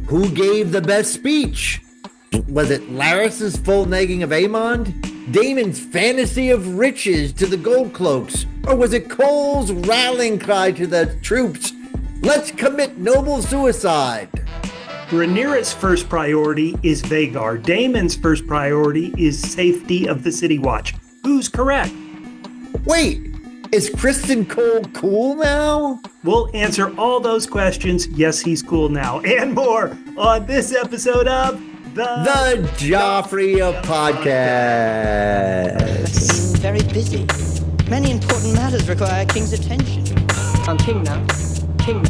Who gave the best speech? Was it Larys' full negging of Aemond? Daemon's fantasy of riches to the Gold Cloaks? Or was it Cole's rallying cry to the troops? Let's commit noble suicide. Rhaenyra's first priority is Vhagar. Daemon's first priority is safety of the City Watch. Who's correct? Wait, is Criston Cole cool now? We'll answer all those questions. Yes, he's cool now. And more on this episode of The Joffrey of Podcasts. Very busy. Many important matters require a king's attention. I'm king now. King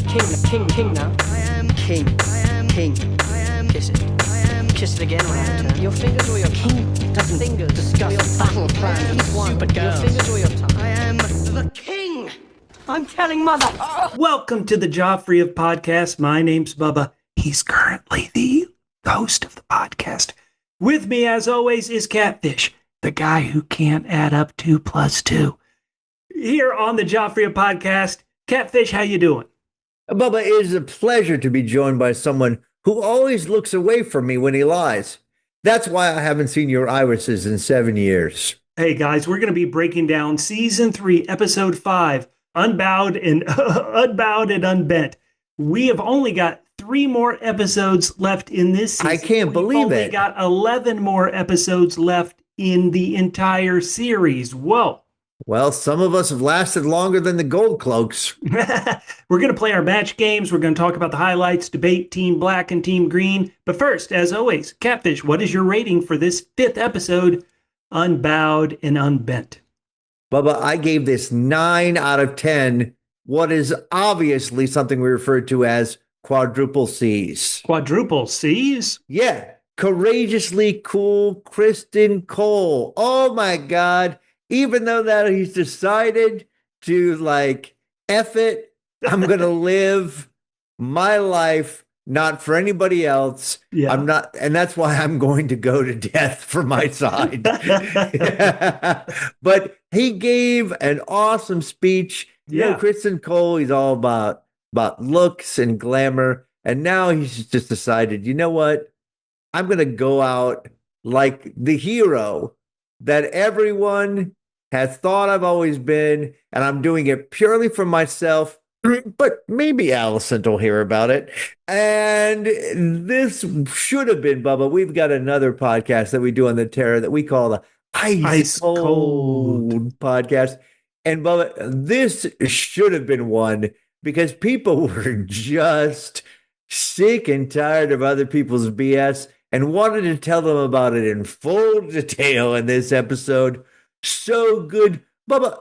now. I am king. I am king. I am. Kiss it. I am. Kiss it again when I turn. Your fingers or your tongue? Doesn't Fingers. discuss Your battle plan. He's one. Stupid girls. Your fingers or your tongue? I am the king. I'm telling mother. Welcome to the Joffrey of Podcasts. My name's Bubba. He's currently the host of the podcast. With me, as always, is Catfish, the guy who can't add up 2 plus 2. Here on the Joffrey of Podcast, Catfish, how you doing? Bubba, it is a pleasure to be joined by someone who always looks away from me when he lies. That's why I haven't seen your irises in 7 years. Hey guys, we're going to be breaking down Season 3, Episode 5, Unbowed and Unbent. We have only got 3 more episodes left in this season. I can't believe We've it. only got 11 more episodes left in the entire series. Whoa. Well, some of us have lasted longer than the Gold Cloaks. We're going to play our match games. We're going to talk about the highlights, debate Team Black and Team Green. But first, as always, Catfish, what is your rating for this 5th episode, Unbowed and Unbent? Bubba, I gave this 9 out of 10, what is obviously something we refer to as quadruple C's. Quadruple C's? Yeah, courageously cool Criston Cole. Oh my God. Even though that he's decided to F it, I'm going to live my life, not for anybody else. Yeah. I'm not, and that's why I'm going to go to death for my side. But he gave an awesome speech. You know, Criston Cole, he's all about looks and glamour. And now he's just decided, you know what? I'm going to go out like the hero that everyone has thought I've always been, and I'm doing it purely for myself, but maybe Alicent will hear about it. And this should have been, Bubba, we've got another podcast that we do on the Terror that we call the Ice Cold podcast. And Bubba, this should have been one because people were just sick and tired of other people's BS and wanted to tell them about it in full detail in this episode. So good. Bubba,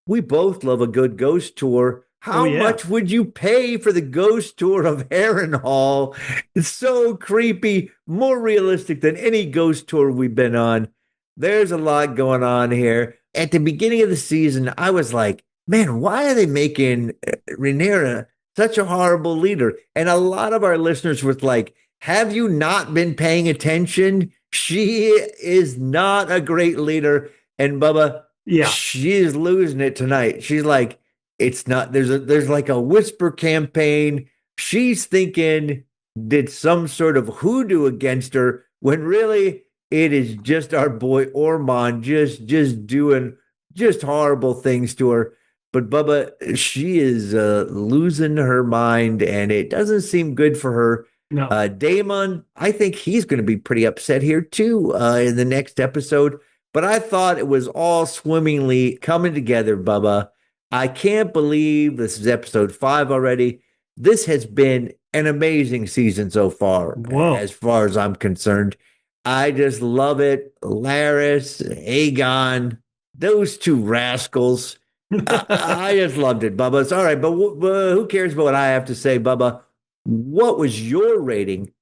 we both love a good ghost tour. How much would you pay for the ghost tour of Harrenhal? It's so creepy, more realistic than any ghost tour we've been on. There's a lot going on here. At the beginning of the season, I was like, man, why are they making Rhaenyra such a horrible leader? And a lot of our listeners was like, have you not been paying attention? She is not a great leader. And Bubba, she is losing it tonight. She's like, it's not, there's like a whisper campaign. She's thinking did some sort of hoodoo against her when really it is just our boy Ormund just doing just horrible things to her. But Bubba, she is losing her mind and it doesn't seem good for her. No. Daemon, I think he's going to be pretty upset here too in the next episode. But I thought it was all swimmingly coming together, Bubba. I can't believe this is episode 5 already. This has been an amazing season so far, as far as I'm concerned. I just love it. Larys, Aegon, those 2 rascals. I just loved it, Bubba. It's all right, but who cares about what I have to say, Bubba? What was your rating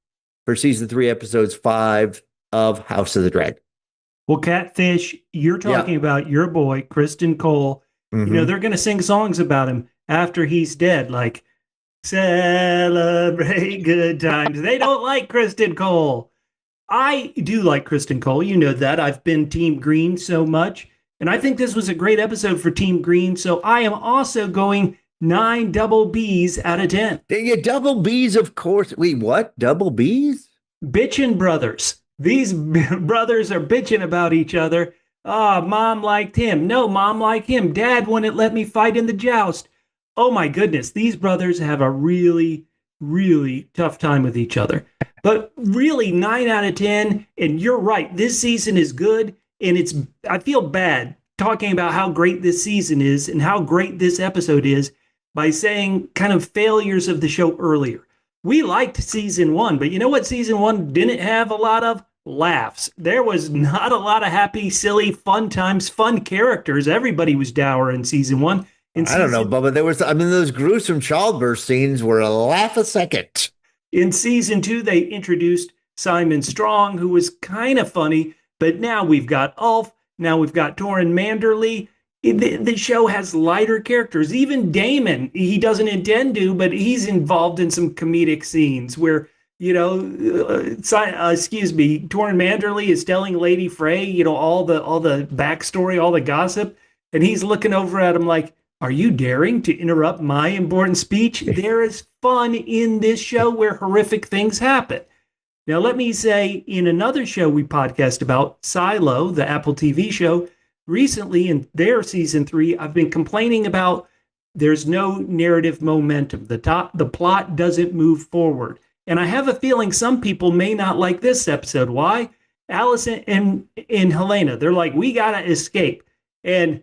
for season 3, episodes 5 of House of the Dragon? Well, Catfish, you're talking about your boy, Criston Cole. Mm-hmm. You know, they're going to sing songs about him after he's dead, like, celebrate good times. They don't like Criston Cole. I do like Criston Cole. You know that. I've been Team Green so much. And I think this was a great episode for Team Green. So I am also going 9 double B's out of 10. Yeah, double B's, of course. Wait, what? Double B's? Bitchin' brothers. These brothers are bitching about each other. Ah, mom liked him. No, mom liked him. Dad wouldn't let me fight in the joust. Oh my goodness, these brothers have a really, really tough time with each other. But really, 9 out of 10. And you're right, this season is good. And I feel bad talking about how great this season is and how great this episode is by saying kind of failures of the show earlier. We liked season 1, but you know what season 1 didn't have a lot of? Laughs. There was not a lot of happy, silly, fun times, fun characters. Everybody was dour in season 1. I don't know, Bubba. Those gruesome childbirth scenes were a laugh a second. In season 2, they introduced Simon Strong, who was kind of funny, but now we've got Ulf. Now we've got Torrhen Manderly. The show has lighter characters. Even Daemon, he doesn't intend to, but he's involved in some comedic scenes where, Torrhen Manderly is telling Lady Frey, all the backstory, all the gossip, and he's looking over at him like, are you daring to interrupt my important speech? There is fun in this show where horrific things happen. Now, let me say, in another show we podcast about, Silo, the Apple TV show, recently in their season 3, I've been complaining about there's no narrative momentum. The plot doesn't move forward. And I have a feeling some people may not like this episode. Why? Allison and Helena, they're like, we got to escape. And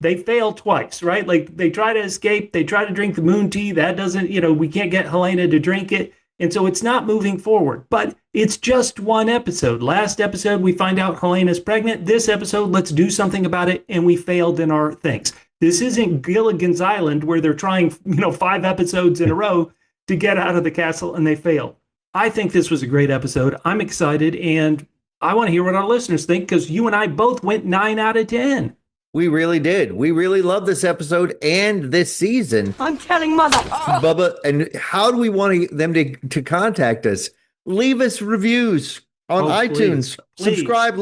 they fail twice, right? Like they try to escape. They try to drink the moon tea. That doesn't, we can't get Helena to drink it. And so it's not moving forward, but it's just one episode. Last episode, we find out Helena's pregnant. This episode, let's do something about it. And we failed in our things. This isn't Gilligan's Island where they're trying, 5 episodes in a row to get out of the castle and they fail. I think this was a great episode. I'm excited and I want to hear what our listeners think because you and I both went 9 out of 10. We really did. We really love this episode and this season. I'm telling Mother. Bubba, and how do we want them to contact us? Leave us reviews on iTunes. Please. Subscribe,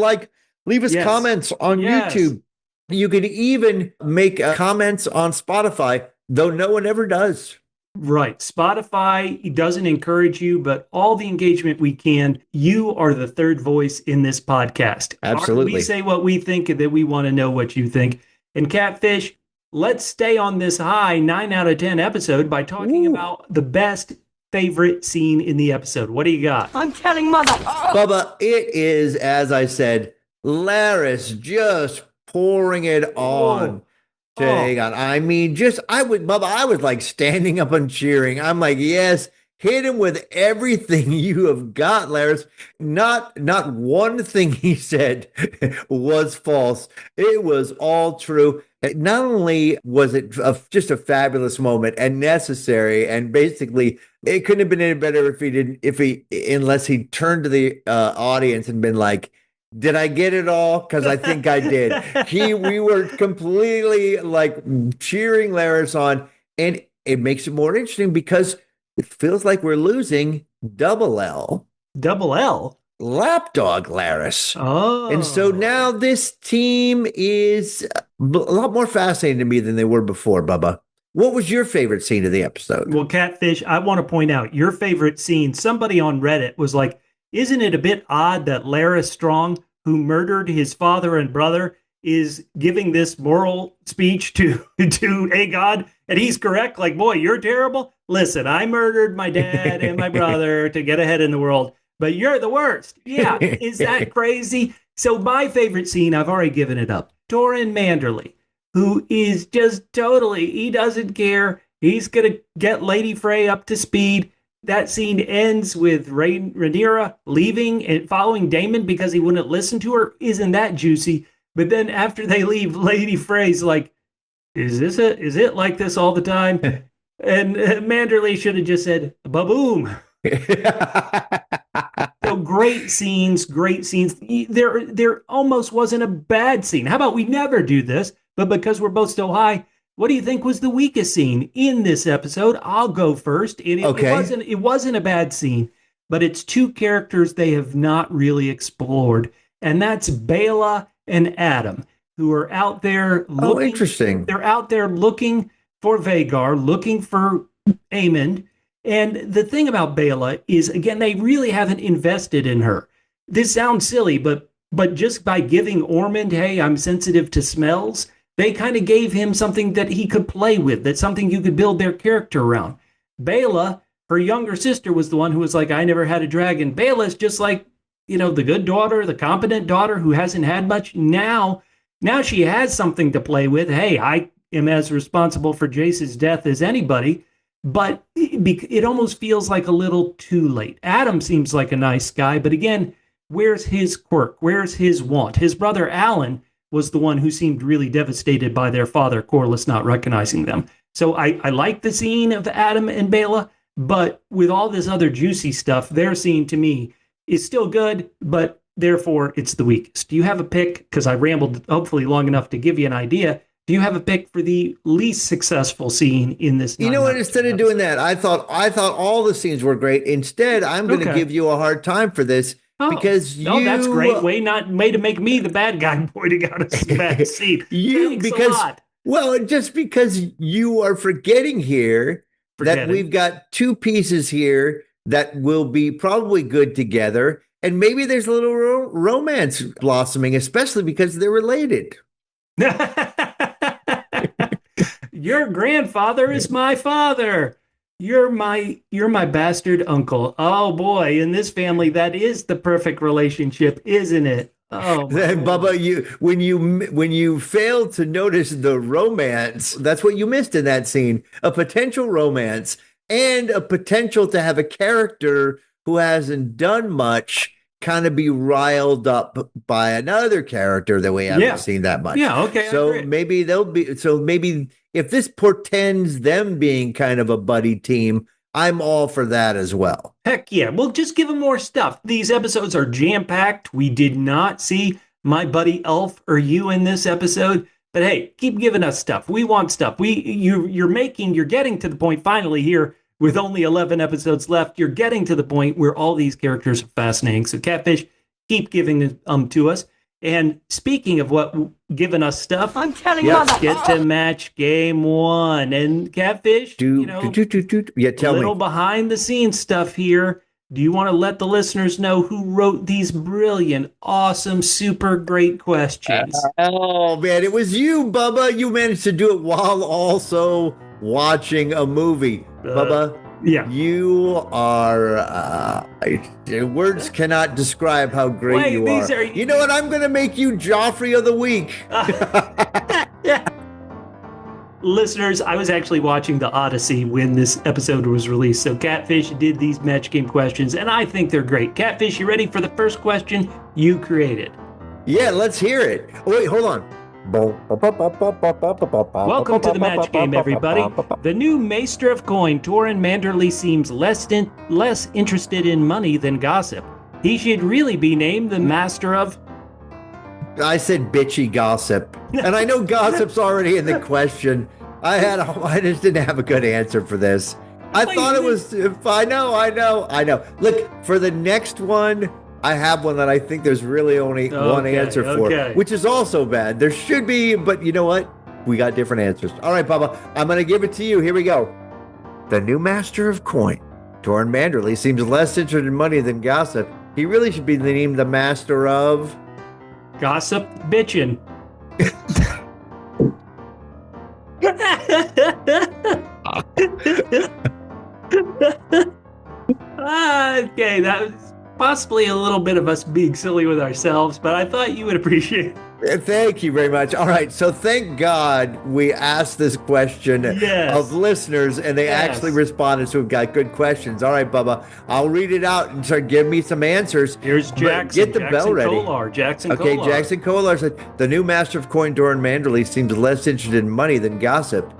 leave us comments on YouTube. You can even make comments on Spotify, though no one ever does. Right. Spotify doesn't encourage you, but all the engagement we can, you are the third voice in this podcast. Absolutely. We say what we think and then we want to know what you think. And Catfish, let's stay on this high 9 out of 10 episode by talking about the best favorite scene in the episode. What do you got? I'm telling Mother. Bubba, it is, as I said, Larys just pouring it on. Aegon. I mean, Bubba, I was like standing up and cheering. I'm like, yes, hit him with everything you have got, Larys. Not one thing he said was false. It was all true. Not only was it just a fabulous moment and necessary, and basically it couldn't have been any better unless he turned to the audience and been like, did I get it all? Because I think I did. We were completely like cheering Larys on, and it makes it more interesting because it feels like we're losing Double L. Double L? Lapdog Larys. Oh. And so now this team is a lot more fascinating to me than they were before, Bubba. What was your favorite scene of the episode? Well, Catfish, I want to point out your favorite scene. Somebody on Reddit was like, isn't it a bit odd that Larys Strong, who murdered his father and brother, is giving this moral speech to Aegon? And he's correct. Like, boy, you're terrible. Listen, I murdered my dad and my brother to get ahead in the world, but you're the worst. Yeah, is that crazy? So my favorite scene, I've already given it up. Torrhen Manderly, who is just he doesn't care. He's going to get Lady Frey up to speed. That scene ends with Rhaenyra leaving and following Daemon because he wouldn't listen to her. Isn't that juicy? But then after they leave, Lady Frey's like, is it like this all the time? And Manderly should have just said, ba-boom. So great scenes. There almost wasn't a bad scene. How about we never do this? But because we're both so high, what do you think was the weakest scene in this episode? I'll go first. It wasn't a bad scene, but it's 2 characters they have not really explored, and that's Baela and Adam, who are out there looking. Oh, interesting. They're out there looking for Vhagar, looking for Aemond. And the thing about Baela is, again, they really haven't invested in her. This sounds silly, but just by giving Ormund, hey, I'm sensitive to smells, they kind of gave him something that he could play with, that's something you could build their character around. Baela, her younger sister, was the one who was like, I never had a dragon. Baela's just like, the good daughter, the competent daughter who hasn't had much. Now she has something to play with. Hey, I am as responsible for Jace's death as anybody, but it almost feels like a little too late. Adam seems like a nice guy, but again, where's his quirk? Where's his want? His brother Alan was the one who seemed really devastated by their father, Corlys, not recognizing them. So I like the scene of Adam and Baela, but with all this other juicy stuff, their scene to me is still good, but therefore it's the weakest. Do you have a pick? Because I rambled hopefully long enough to give you an idea. Do you have a pick for the least successful scene in this? You know what? Instead of doing that, I thought all the scenes were great. Instead, I'm going to give you a hard time for this because that's great. Way to make me the bad guy pointing out a bad scene. Just because you are forgetting here that we've got two pieces here that will be probably good together, and maybe there's a little romance blossoming, especially because they're related. Your grandfather is my father. You're my bastard uncle. Oh boy, in this family, that is the perfect relationship, isn't it? Oh, Bubba, when you failed to notice the romance, that's what you missed in that scene. A potential romance and a potential to have a character who hasn't done much kind of be riled up by another character that we haven't seen that much. Yeah, okay. So maybe if this portends them being kind of a buddy team, I'm all for that as well. Heck yeah. Well, just give them more stuff. These episodes are jam-packed. We did not see my buddy Elf or you in this episode. But hey, keep giving us stuff. We want stuff. You're getting to the point finally here with only 11 episodes left. You're getting to the point where all these characters are fascinating. So Catfish, keep giving them to us. And speaking of giving us stuff, I'm telling you, let's get to match game one. And Catfish, tell little me. behind the scenes stuff here. Do you want to let the listeners know who wrote these brilliant, awesome, super great questions? Oh man, it was you, Bubba. You managed to do it while also watching a movie, Bubba. Yeah, you are. Words cannot describe how great you are. You know what? I'm going to make you Joffrey of the week. Listeners, I was actually watching The Odyssey when this episode was released. So Catfish did these match game questions, and I think they're great. Catfish, you ready for the first question you created? Yeah, let's hear it. Oh, wait, hold on. Welcome to the match game, everybody. The new Maester of Coin, Torrhen Manderly, seems less interested in money than gossip. He should really be named the Master of... I said bitchy gossip. And I know gossip's already in the question. I just didn't have a good answer for this. I thought it was... I know. Look, for the next one... I have one that I think there's really only one answer for, which is also bad. There should be, but you know what? We got different answers. All right, Bubba, I'm going to give it to you. Here we go. The new Master of Coin, Torrhen Manderly, seems less interested in money than gossip. He really should be named the Master of... Gossip bitchin'. Okay, that was... possibly a little bit of us being silly with ourselves, but I thought you would appreciate it. Thank you very much. All right, so thank God we asked this question of listeners, and they actually responded, so we've got good questions. All right, Bubba, I'll read it out and start giving me some answers. Here's Jackson. Get the bell ready. Jackson Kolar. Okay, Jackson Kolar said, the new Master of Coin, Torrhen Manderly, seems less interested in money than gossip.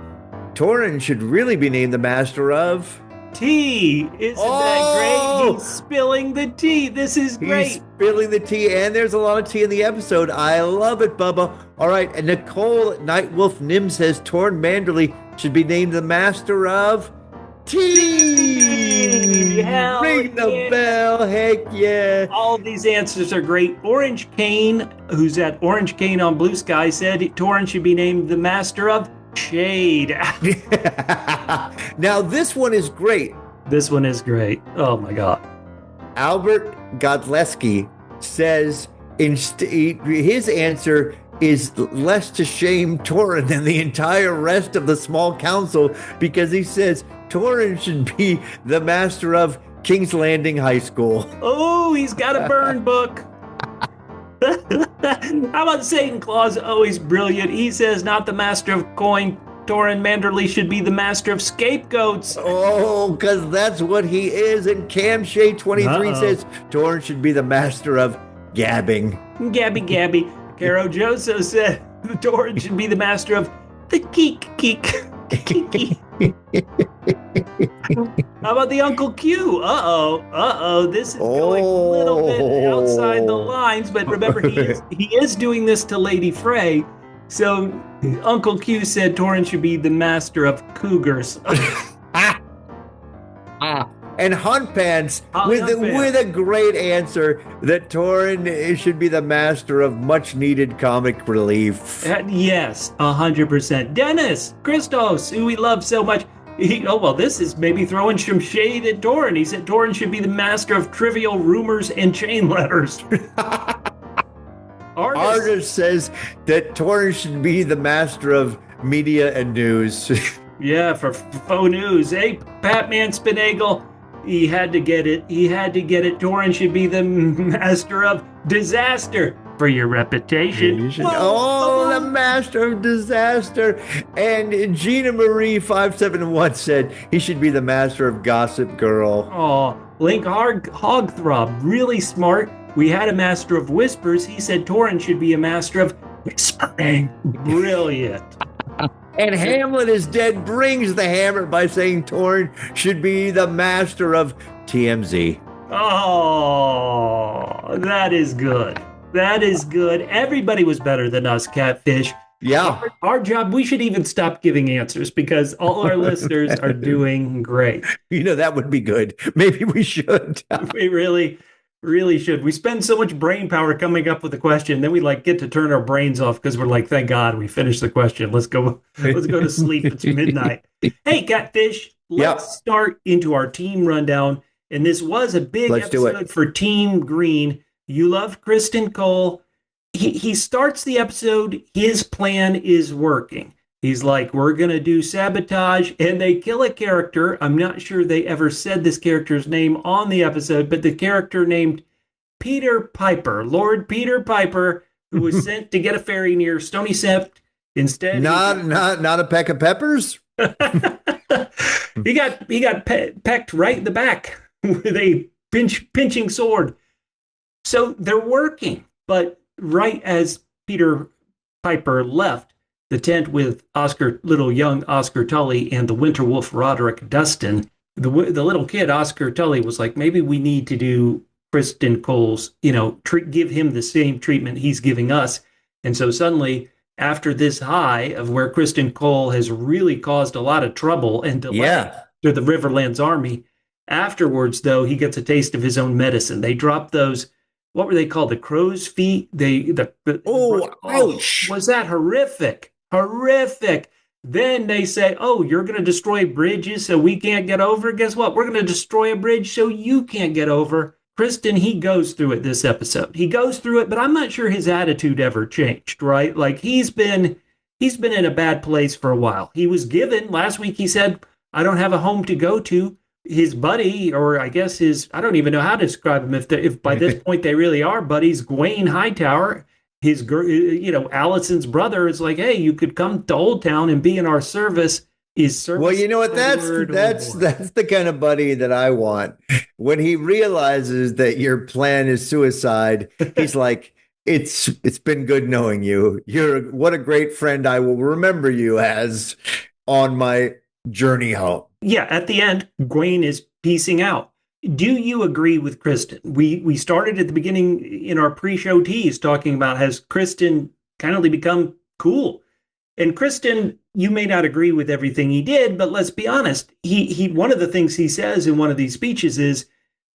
Torrhen should really be named the Master of... tea. Isn't that great? He's spilling the tea. This is great. He's spilling the tea, and there's a lot of tea in the episode. I love it, Bubba. All right, and Nicole Nightwolf Nim says Torrhen Manderly should be named the Master of Tea. Hell Ring the bell. Heck yeah. All of these answers are great. Orange Cane, who's at Orange Cane on Blue Sky, said Torrhen should be named the Master of Shade. Now, this one is great. This one is great. Oh, my God. Albert Godleski says his answer is less to shame Torrhen than the entire rest of the small council, because he says Torrhen should be the master of King's Landing High School. Oh, he's got a burn book. How about Satan Claus? Always brilliant. He says not the master of coin. Torrhen Manderly should be the master of scapegoats. Oh, because that's what he is. And Cam Shay 23 says Torrhen should be the master of gabbing. Gabby. Caro Joso said Torrhen should be the master of the keek. How about the Uncle Q? This is going a little bit outside the lines, but remember, he is doing this to Lady Frey. So Uncle Q said Torrhen should be the master of cougars. And Hunt Pants with a great answer that Torrhen should be the master of much needed comic relief. Yes, 100%. Dennis Christos, who we love so much. This is maybe throwing some shade at Torrhen. He said Torrhen should be the master of trivial rumors and chain letters. Artist says that Torrhen should be the master of media and news. Yeah, for faux news. Hey, Patman Spinagle, he had to get it. Torrhen should be the master of disaster for your reputation. The master of disaster. And Gina Marie 571 said he should be the master of Gossip Girl. Oh, Link Hogthrob, really smart. We had a master of whispers. He said Torrhen should be a master of whispering. Brilliant. And Hamlet is Dead brings the hammer by saying Torrhen should be the master of TMZ. Oh, that is good. Everybody was better than us, Catfish. Yeah. Our job, we should even stop giving answers because all our listeners are doing great. That would be good. Maybe we should. We really should. We spend so much brain power coming up with a question, then we get to turn our brains off because we're like, thank God we finished the question. Let's go to sleep. It's midnight. Hey, Catfish, let's start into our team rundown. And this was a big episode for Team Green. You love Criston Cole. He starts the episode. His plan is working. He's like, we're going to do sabotage, and they kill a character. I'm not sure they ever said this character's name on the episode, but the character named Peter Piper, Lord Peter Piper, who was sent to get a ferry near Stony Sept. Instead, not a peck of peppers. he got pecked right in the back with a pinching sword. So they're working, but right as Peter Piper left the tent with young Oscar Tully and the Winter Wolf Roderick Dustin, the little kid Oscar Tully was like, maybe we need to do Criston Cole's, give him the same treatment he's giving us. And so suddenly, after this high of where Criston Cole has really caused a lot of trouble and delay to the Riverlands army, afterwards, though, he gets a taste of his own medicine. They drop those, what were they called? The crow's feet? Ouch. Was that horrific? Horrific. Then they say, you're going to destroy bridges so we can't get over. Guess what? We're going to destroy a bridge so you can't get over. Criston, he goes through it this episode. He goes through it, but I'm not sure his attitude ever changed, right? Like he's been in a bad place for a while. He was given, last week he said, I don't have a home to go to. His buddy, or I guess I don't even know how to describe him if by this point they really are buddies, Gwaine Hightower, his Allison's brother, is like, hey, you could come to Old Town and be in our service. Well, you know what? That's the kind of buddy that I want. When he realizes that your plan is suicide, he's like, it's been good knowing you. What a great friend I will remember you as on my journey home. Yeah, at the end, Gwaine is peacing out. Do you agree with Criston? We started at the beginning in our pre-show tease talking about, has Criston kind of become cool? And Criston, you may not agree with everything he did, but let's be honest. He one of the things he says in one of these speeches is,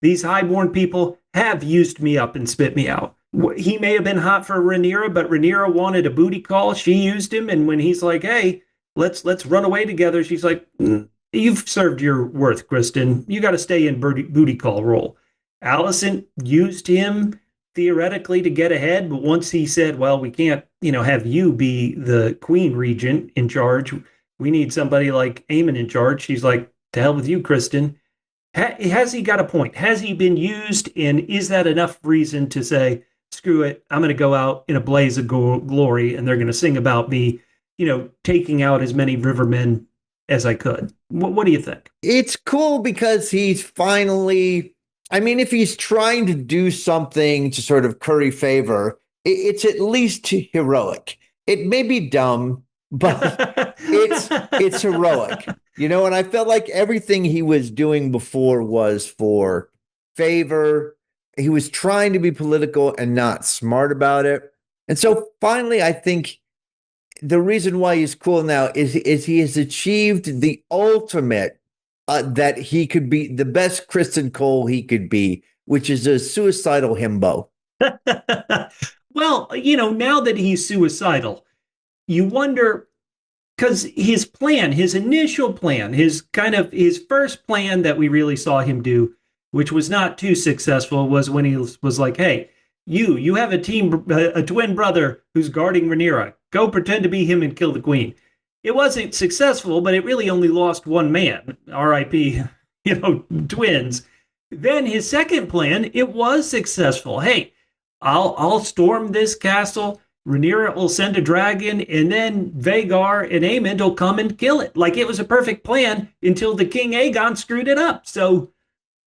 these highborn people have used me up and spit me out. He may have been hot for Rhaenyra, but Rhaenyra wanted a booty call. She used him, and when he's like, hey, let's run away together. She's like, you've served your worth, Criston. You got to stay in booty call role. Alicent used him theoretically to get ahead, but once he said, well, we can't, have you be the queen regent in charge. We need somebody like Aemond in charge. She's like, to hell with you, Criston. Has he got a point? Has he been used? And is that enough reason to say, screw it, I'm going to go out in a blaze of glory and they're going to sing about me, taking out as many rivermen as I could? What do you think? It's cool because he's finally, if he's trying to do something to sort of curry favor, it's at least heroic. It may be dumb, but it's heroic. And I felt like everything he was doing before was for favor. He was trying to be political and not smart about it. And so finally, I think the reason why he's cool now is he has achieved the ultimate that he could be the best Criston Cole he could be, which is a suicidal himbo. Well, now that he's suicidal, you wonder, because his initial plan, his first plan that we really saw him do, which was not too successful, was when he was like, hey, you have a twin brother who's guarding Rhaenyra. Go pretend to be him and kill the queen. It wasn't successful, but it really only lost one man. R.I.P., twins. Then his second plan, it was successful. Hey, I'll storm this castle. Rhaenyra will send a dragon, and then Vhagar and Aemond will come and kill it. Like, it was a perfect plan until the King Aegon screwed it up. So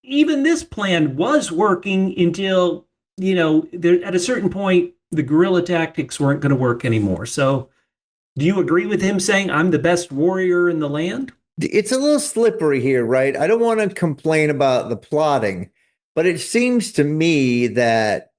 even this plan was working until, at a certain point, the guerrilla tactics weren't going to work anymore. So do you agree with him saying, I'm the best warrior in the land? It's a little slippery here, right? I don't want to complain about the plotting, but it seems to me that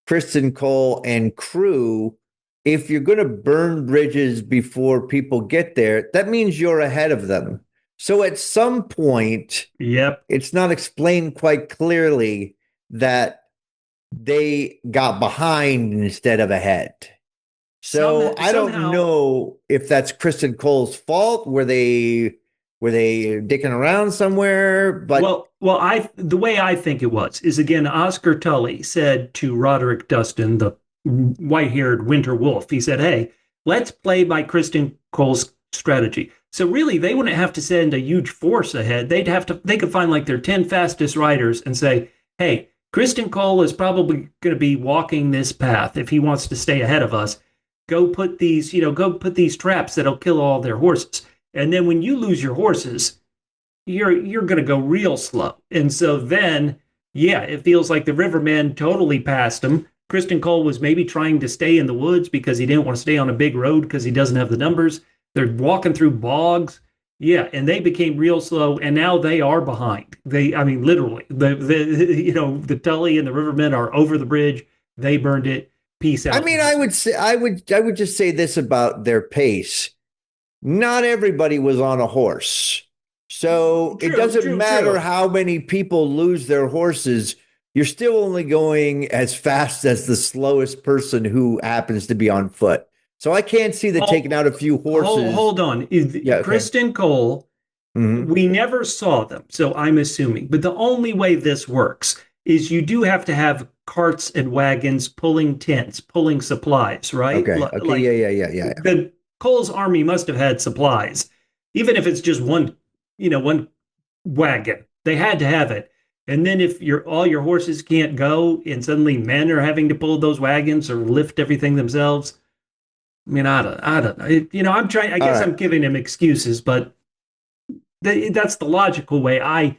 Criston Cole and crew, if you're going to burn bridges before people get there, that means you're ahead of them. So at some point, it's not explained quite clearly that they got behind instead of ahead. So I don't know if that's Criston Cole's fault. Were they dicking around somewhere? But the way I think it was is, again, Oscar Tully said to Roderick Dustin, the white-haired winter wolf, he said, hey, let's play by Criston Cole's strategy. So really, they wouldn't have to send a huge force ahead. They could find like their 10 fastest riders and say, hey, Criston Cole is probably going to be walking this path if he wants to stay ahead of us. Go put these traps that'll kill all their horses. And then when you lose your horses, you're going to go real slow. And so then, it feels like the Rivermen totally passed him. Criston Cole was maybe trying to stay in the woods because he didn't want to stay on a big road because he doesn't have the numbers. They're walking through bogs. And they became real slow, and now they are behind. Literally, the Tully and the Rivermen are over the bridge. They burned it. Peace out. I would just say this about their pace. Not everybody was on a horse. So it doesn't matter how many people lose their horses. You're still only going as fast as the slowest person who happens to be on foot. So I can't see that taking out a few horses. Hold on. Criston Cole, we never saw them, so I'm assuming. But the only way this works is you do have to have carts and wagons pulling tents, pulling supplies, right? Okay. Yeah. The Cole's army must have had supplies, even if it's just one wagon. They had to have it. And then if all your horses can't go, and suddenly men are having to pull those wagons or lift everything themselves. I don't know. I'm trying. I guess I'm giving him excuses, but that's the logical way I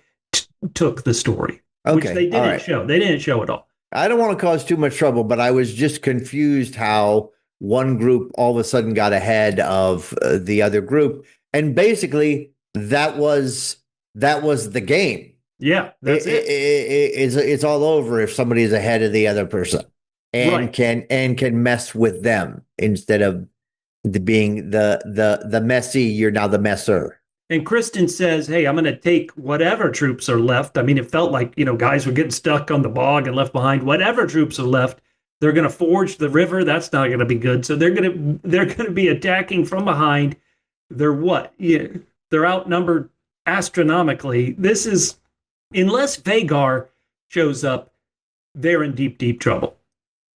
took the story, which they didn't show. They didn't show it all. I don't want to cause too much trouble, but I was just confused how one group all of a sudden got ahead of the other group, and basically that was the game. Yeah, that's it. It's all over if somebody is ahead of the other person. And can mess with them instead of being the messy. You're now the messer. And Criston says, "Hey, I'm going to take whatever troops are left." It felt like guys were getting stuck on the bog and left behind. Whatever troops are left, they're going to forge the river. That's not going to be good. So they're going to be attacking from behind. They're what? Yeah, they're outnumbered astronomically. This is, unless Vhagar shows up, they're in deep, deep trouble.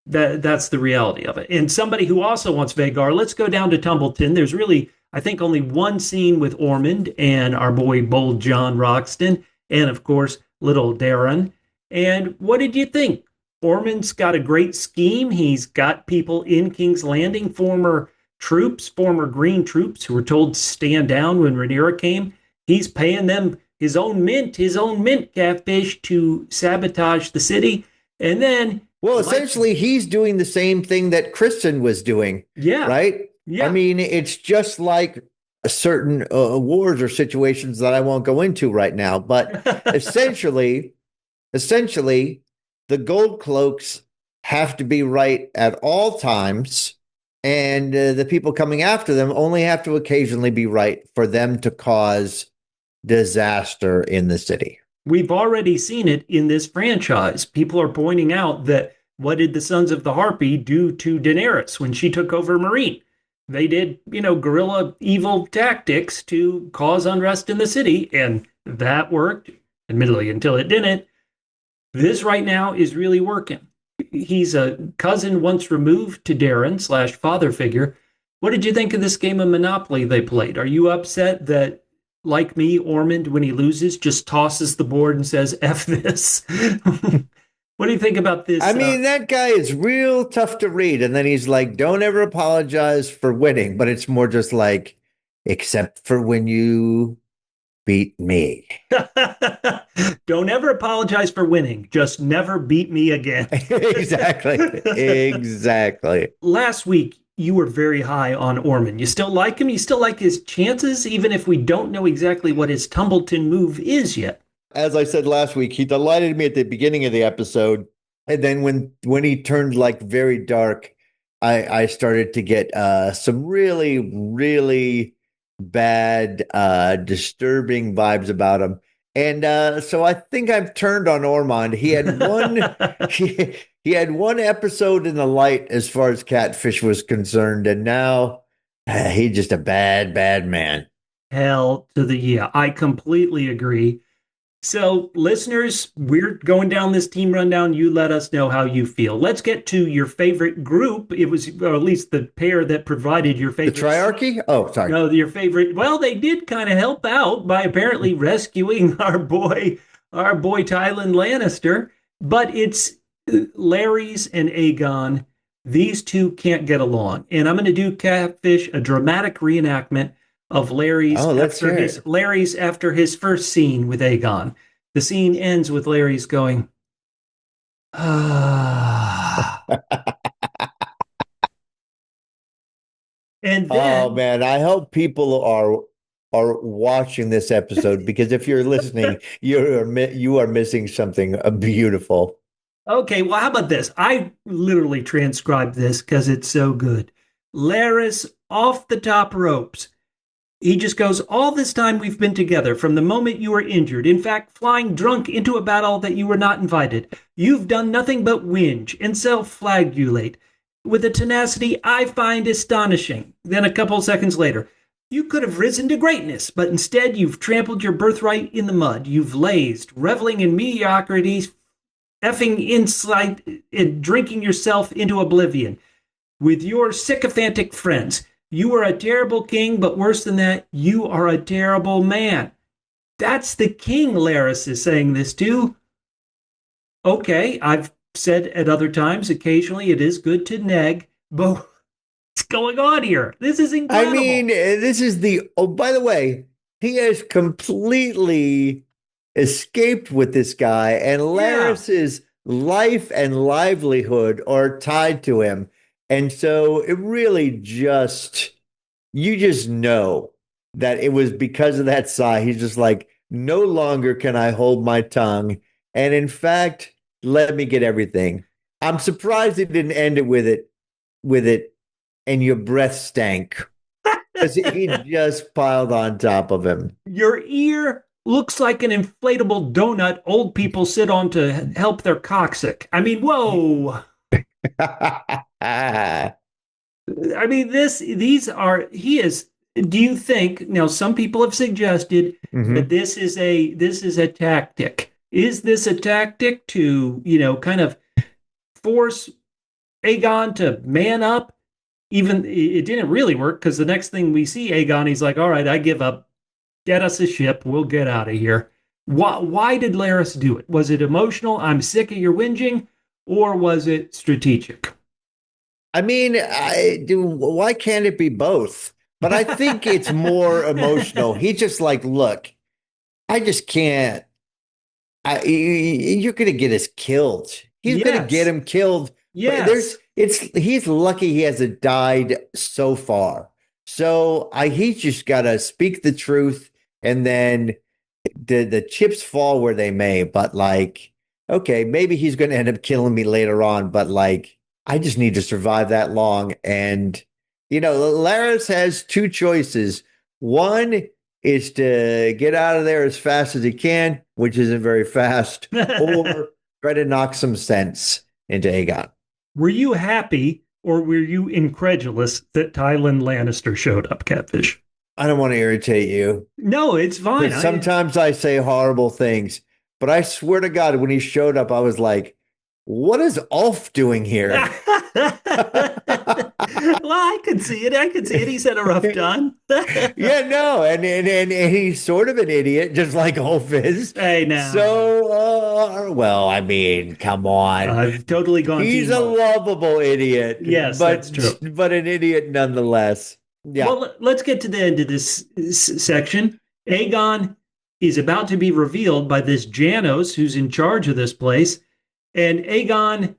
That's the reality of it. And somebody who also wants Vhagar, let's go down to Tumbleton. There's really, I think, only one scene with Ormund and our boy Bold John Roxton, and of course, little Darren. And what did you think? Ormond's got a great scheme. He's got people in King's Landing, former troops, former Green troops who were told to stand down when Rhaenyra came. He's paying them his own mint, Catfish, to sabotage the city. And then, well, essentially, he's doing the same thing that Criston was doing. Yeah. Right? Yeah. I mean, it's just like certain wars or situations that I won't go into right now. But essentially, the Gold Cloaks have to be right at all times. And the people coming after them only have to occasionally be right for them to cause disaster in the city. We've already seen it in this franchise. People are pointing out that what did the Sons of the Harpy do to Daenerys when she took over Meereen? They did, guerrilla evil tactics to cause unrest in the city, and that worked, admittedly, until it didn't. This right now is really working. He's a cousin once removed to Darren / father figure. What did you think of this game of Monopoly they played? Are you upset that, like me, Ormond, when he loses, just tosses the board and says, F this? What do you think about this? I mean, that guy is real tough to read. And then he's like, don't ever apologize for winning. But it's more just like, except for when you beat me. Don't ever apologize for winning. Just never beat me again. Exactly. Last week, you were very high on Ormond. You still like him? You still like his chances, even if we don't know exactly what his Tumbleton move is yet? As I said last week, he delighted me at the beginning of the episode. And then when he turned like very dark, I started to get some really, really bad, disturbing vibes about him. And so I think I've turned on Ormond. He had one he had one episode in the light as far as Catfish was concerned, and now he's just a bad, bad man. Hell to the yeah. I completely agree. So, listeners, we're going down this team rundown. You let us know how you feel. Let's get to your favorite group. It was, or at least the pair that provided your favorite. The Triarchy? Oh, sorry. No, your favorite. Well, they did kind of help out by apparently rescuing our boy Tylan Lannister. But it's Larys and Aegon. These two can't get along. And I'm going to do, Catfish, a dramatic reenactment of Larys after his first scene with Aegon. The scene ends with Larys going, ah. And then, oh man, I hope people are watching this episode, because if you're listening, you are missing something beautiful. Okay, well, how about this? I literally transcribed this because it's so good. Larys off the top ropes. He just goes, all this time we've been together, from the moment you were injured, in fact, flying drunk into a battle that you were not invited. You've done nothing but whinge and self-flagellate with a tenacity I find astonishing. Then a couple seconds later, you could have risen to greatness, but instead you've trampled your birthright in the mud. You've lazed, reveling in mediocrity, effing insight, and drinking yourself into oblivion with your sycophantic friends. You are a terrible king, but worse than that, you are a terrible man. That's the king Larys is saying this to. Okay, I've said at other times, occasionally it is good to neg, but what's going on here? This is incredible. I mean, this is by the way, he has completely escaped with this guy, and Larys's life and livelihood are tied to him. And so it really you just know that it was because of that sigh. He's just like, no longer can I hold my tongue. And in fact, let me get everything. I'm surprised he didn't end it with it, and your breath stank. Because he just piled on top of him. Your ear looks like an inflatable donut old people sit on to help their coccyx. I mean, whoa. I mean, he is do you think now? Some people have suggested that this is a tactic. Is this a tactic to kind of force Aegon to man up? Even it didn't really work because the next thing we see Aegon, he's like, "All right, I give up. Get us a ship. We'll get out of here." Why did Larys do it? Was it emotional? I'm sick of your whinging, or was it strategic? I mean, why can't it be both? But I think it's more emotional. He's just like, look, I just can't. You're going to get us killed. He's going to get him killed. Yes. He's lucky he hasn't died so far. So he's just got to speak the truth, and then the chips fall where they may. But like, okay, maybe he's going to end up killing me later on. But like, I just need to survive that long. And, Larys has two choices. One is to get out of there as fast as he can, which isn't very fast, or try to knock some sense into Aegon. Were you happy or were you incredulous that Tywin Lannister showed up, Catfish? I don't want to irritate you. No, it's fine. Sometimes I say horrible things, but I swear to God, when he showed up, I was like, what is Ulf doing here? Well, I could see it. He's had a rough time. Yeah, no, and he's sort of an idiot, just like Ulf is. Hey, now. So, well, I mean, come on. I've totally gone. He's a lovable idiot. Yes, that's true. But an idiot nonetheless. Yeah. Well, let's get to the end of this section. Aegon is about to be revealed by this Janos, who's in charge of this place. And Aegon,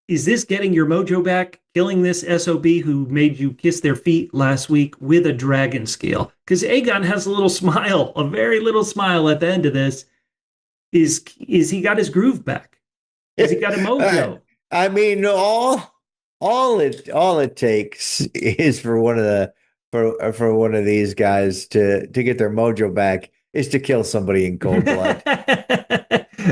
is this getting your mojo back? Killing this SOB who made you kiss their feet last week with a dragon scale? Because Aegon has a little smile, a very little smile at the end of this. Is he got his groove back? Has he got a mojo? I mean, all it takes is for one of these guys to get their mojo back is to kill somebody in cold blood.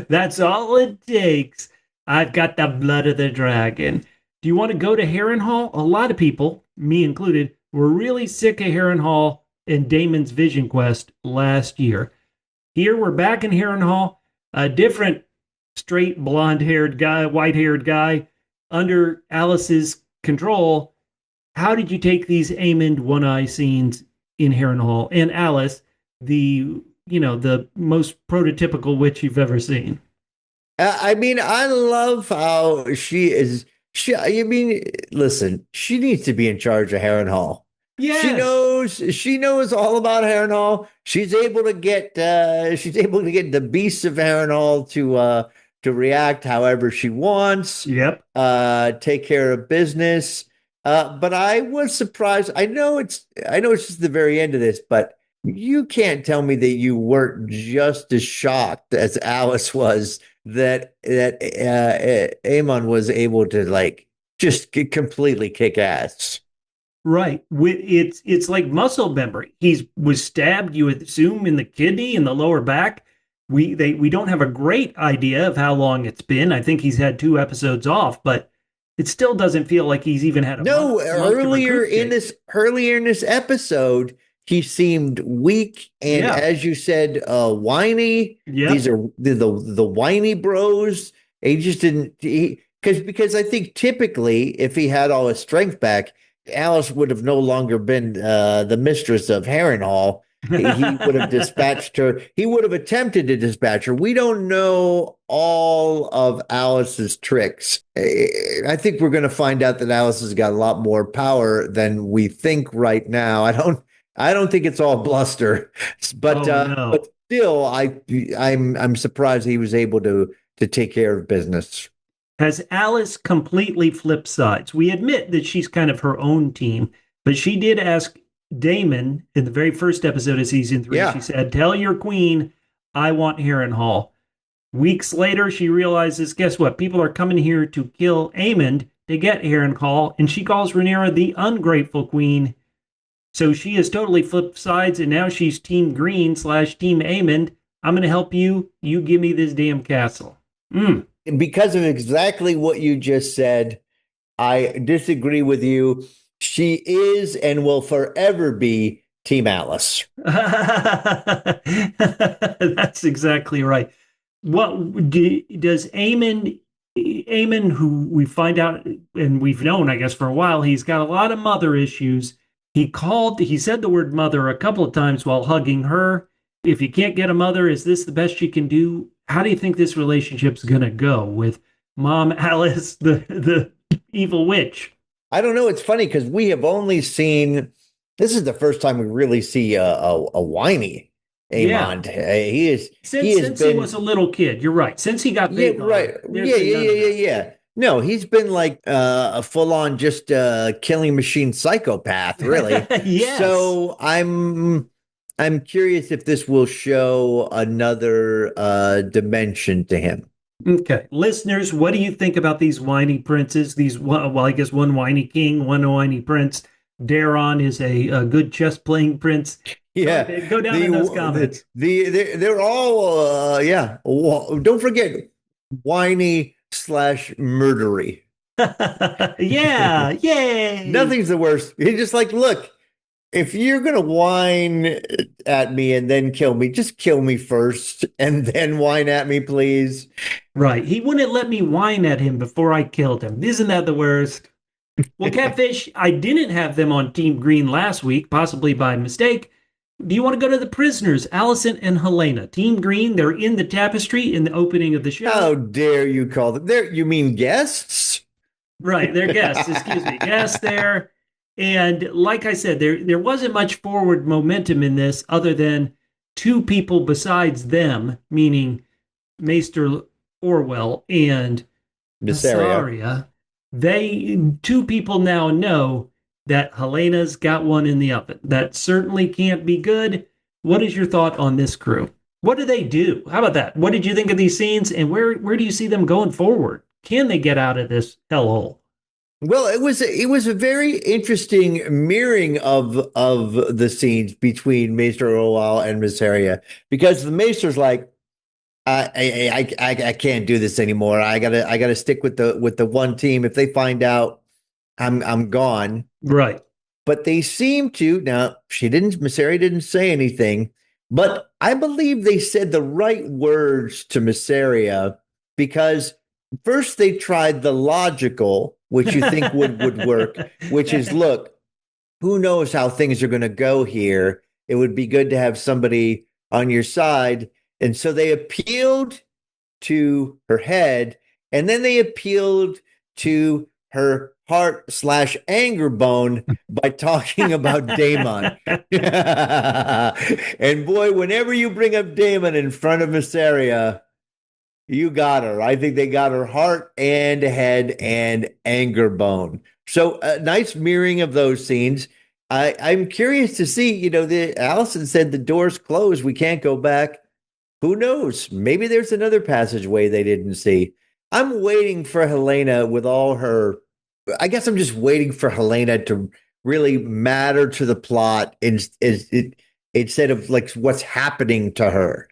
That's all it takes. I've got the blood of the dragon. Do you want to go to Harrenhal? A lot of people, me included, were really sick of Harrenhal and Daemon's Vision Quest last year. Here we're back in Harrenhal, a different straight blonde-haired guy, white-haired guy under Alice's control. How did you take these Aemond One-Eye scenes in Harrenhal and Alice, the most prototypical witch you've ever seen? I mean, I love how she is. Listen, she needs to be in charge of Harrenhal. Yes. She knows all about Harrenhal. She's able to get the beasts of Harrenhal to react however she wants. Yep. Take care of business. But I was surprised. I know it's just the very end of this, but you can't tell me that you weren't just as shocked as Alice was that Aemon was able to just completely kick ass. Right. It's like muscle memory. He was stabbed, you assume, in the kidney, in the lower back. We don't have a great idea of how long it's been. I think he's had 2 episodes off, but it still doesn't feel like he's even had a month earlier in this episode. He seemed weak and, as you said, whiny. Yep. These are the whiny bros. He just didn't. Because I think typically, if he had all his strength back, Alice would have no longer been the mistress of Harrenhal. He would have dispatched her. He would have attempted to dispatch her. We don't know all of Alice's tricks. I think we're going to find out that Alice has got a lot more power than we think right now. I don't think it's all bluster, but but still, I'm surprised he was able to take care of business. Has Alice completely flipped sides? We admit that she's kind of her own team, but she did ask Daemon in the very first episode of season 3. Yeah. She said, "Tell your queen I want Harrenhal." Weeks later, she realizes, guess what? People are coming here to kill Aemond to get Harrenhal, and she calls Rhaenyra the ungrateful queen. So she has totally flipped sides, and now she's Team Green / Team Aemond. I'm going to help you. You give me this damn castle. Because of exactly what you just said, I disagree with you. She is and will forever be Team Alice. That's exactly right. What does Aemond, who we find out and we've known, I guess, for a while, he's got a lot of mother issues. He said the word mother a couple of times while hugging her. If you can't get a mother, is this the best you can do? How do you think this relationship's gonna go with Mom Alice, the evil witch? I don't know. It's funny because we have only seen, this is the first time we really see a whiny Aemond. Since he was a little kid, you're right. Since he got big, right. Yeah. No, he's been like a full-on just killing machine psychopath, really. Yes. So I'm curious if this will show another dimension to him. Okay, listeners, what do you think about these whiny princes? I guess one whiny king, one whiny prince. Daemon is a good chess playing prince. Yeah, go down in those comments. They're all yeah. Don't forget whiny / murdery. Yeah, yay! Nothing's the worst. You're just like, look, if you're gonna whine at me and then kill me, just kill me first and then whine at me, please. Right. He wouldn't let me whine at him before I killed him. Isn't that the worst? Well, Catfish, I didn't have them on Team Green last week, possibly by mistake. Do you want to go to the prisoners, Alicent and Helaena? Team Green, they're in the tapestry in the opening of the show. How dare you call them? You mean guests? Right, they're guests. Excuse me, guests there. And like I said, there wasn't much forward momentum in this other than two people besides them, meaning Maester Orwell and Mysaria. Two people now know that Helena's got one in the oven. That certainly can't be good. What is your thought on this crew? What do they do? How about that? What did you think of these scenes, and where do you see them going forward? Can they get out of this hellhole? Well, it was a very interesting mirroring of the scenes between Maester Orwell and Mysaria, because the Maester's like, I can't do this anymore. I gotta stick with the one team. If they find out I'm gone. Right. But they seem to, now Mysaria didn't say anything, but I believe they said the right words to Mysaria, because first they tried the logical, which you think would work, which is, look, who knows how things are going to go here. It would be good to have somebody on your side. And so they appealed to her head, and then they appealed to her heart / anger bone by talking about Daemon. And boy, whenever you bring up Daemon in front of Mysaria, you got her. I think they got her heart and head and anger bone. So a nice mirroring of those scenes. I'm curious to see, Alicent said the door's closed. We can't go back. Who knows? Maybe there's another passageway they didn't see. I'm waiting for Helaena with all her, I guess I'm just waiting for Helaena to really matter to the plot instead of like what's happening to her.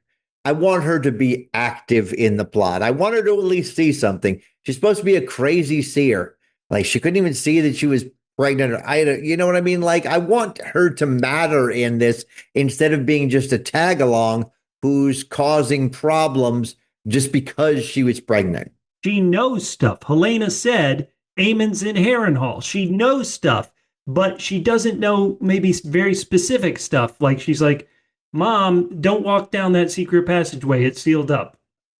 I want her to be active in the plot. I want her to at least see something. She's supposed to be a crazy seer. Like, she couldn't even see that she was pregnant. You know what I mean? Like, I want her to matter in this instead of being just a tag along who's causing problems just because she was pregnant. She knows stuff. Helaena said Aemond's in Harrenhal. She knows stuff, but she doesn't know maybe very specific stuff. Like, she's like, Mom, don't walk down that secret passageway. It's sealed up.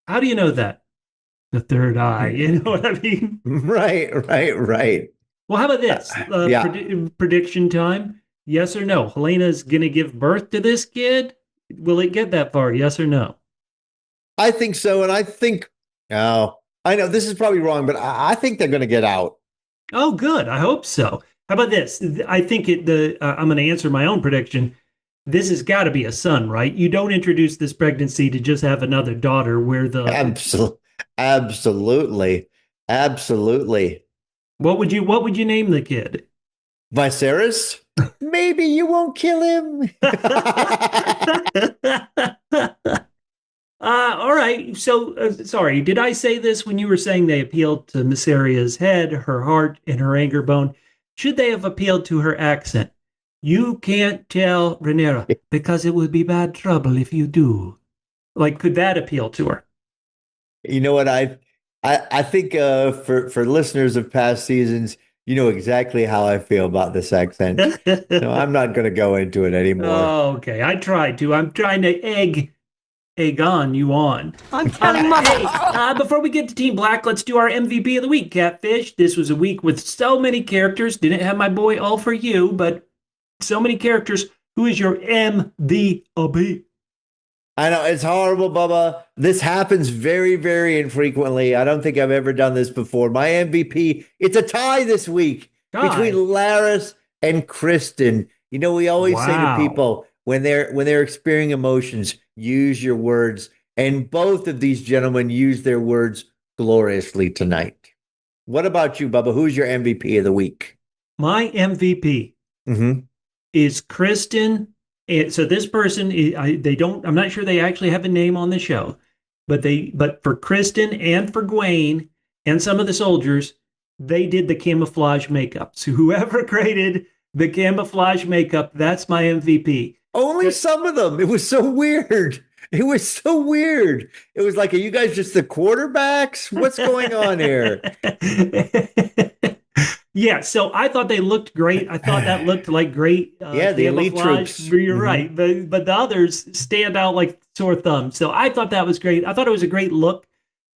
How do you know that? The third eye. You know what I mean? Right. Well, how about this? Prediction time. Yes or no? Helena's going to give birth to this kid? Will it get that far? Yes or no? I think so. And I think, I know this is probably wrong, but I think they're going to get out. Oh, good. I hope so. How about this? I think I'm going to answer my own prediction. This has got to be a son, right? You don't introduce this pregnancy to just have another daughter where the... Absolutely. What would you name the kid? Viserys? Maybe you won't kill him. All right. So, sorry, did I say this when you were saying they appealed to Mysaria's head, her heart, and her anger bone? Should they have appealed to her accent? You can't tell Rhaenyra because it would be bad trouble if you do. Like, could that appeal to her? You know what? I think for listeners of past seasons, you know exactly how I feel about this accent. So I'm not going to go into it anymore. Oh, okay. I tried to. I'm trying to egg Aegon you on. I'm telling Mother. Hey, before we get to Team Black, let's do our MVP of the week, Catfish. This was a week with so many characters. Didn't have my boy all for you, but so many characters. Who is your MVP? I know it's horrible, Bubba. This happens very, very infrequently. I don't think I've ever done this before. My MVP, it's a tie this week between Larys and Criston. You know, we always say to people when they're experiencing emotions, use your words. And both of these gentlemen use their words gloriously tonight. What about you, Bubba? Who's your MVP of the week? My MVP is Criston. So this person, I'm not sure they actually have a name on the show, but for Criston and for Gwaine and some of the soldiers, they did the camouflage makeup. So whoever created the camouflage makeup, that's my MVP. Only some of them. It was so weird. It was so weird. It was like, are you guys just the quarterbacks? What's going on here? Yeah, so I thought they looked great. I thought that looked like great. The elite troops. You're right, but the others stand out like sore thumbs. So I thought that was great. I thought it was a great look.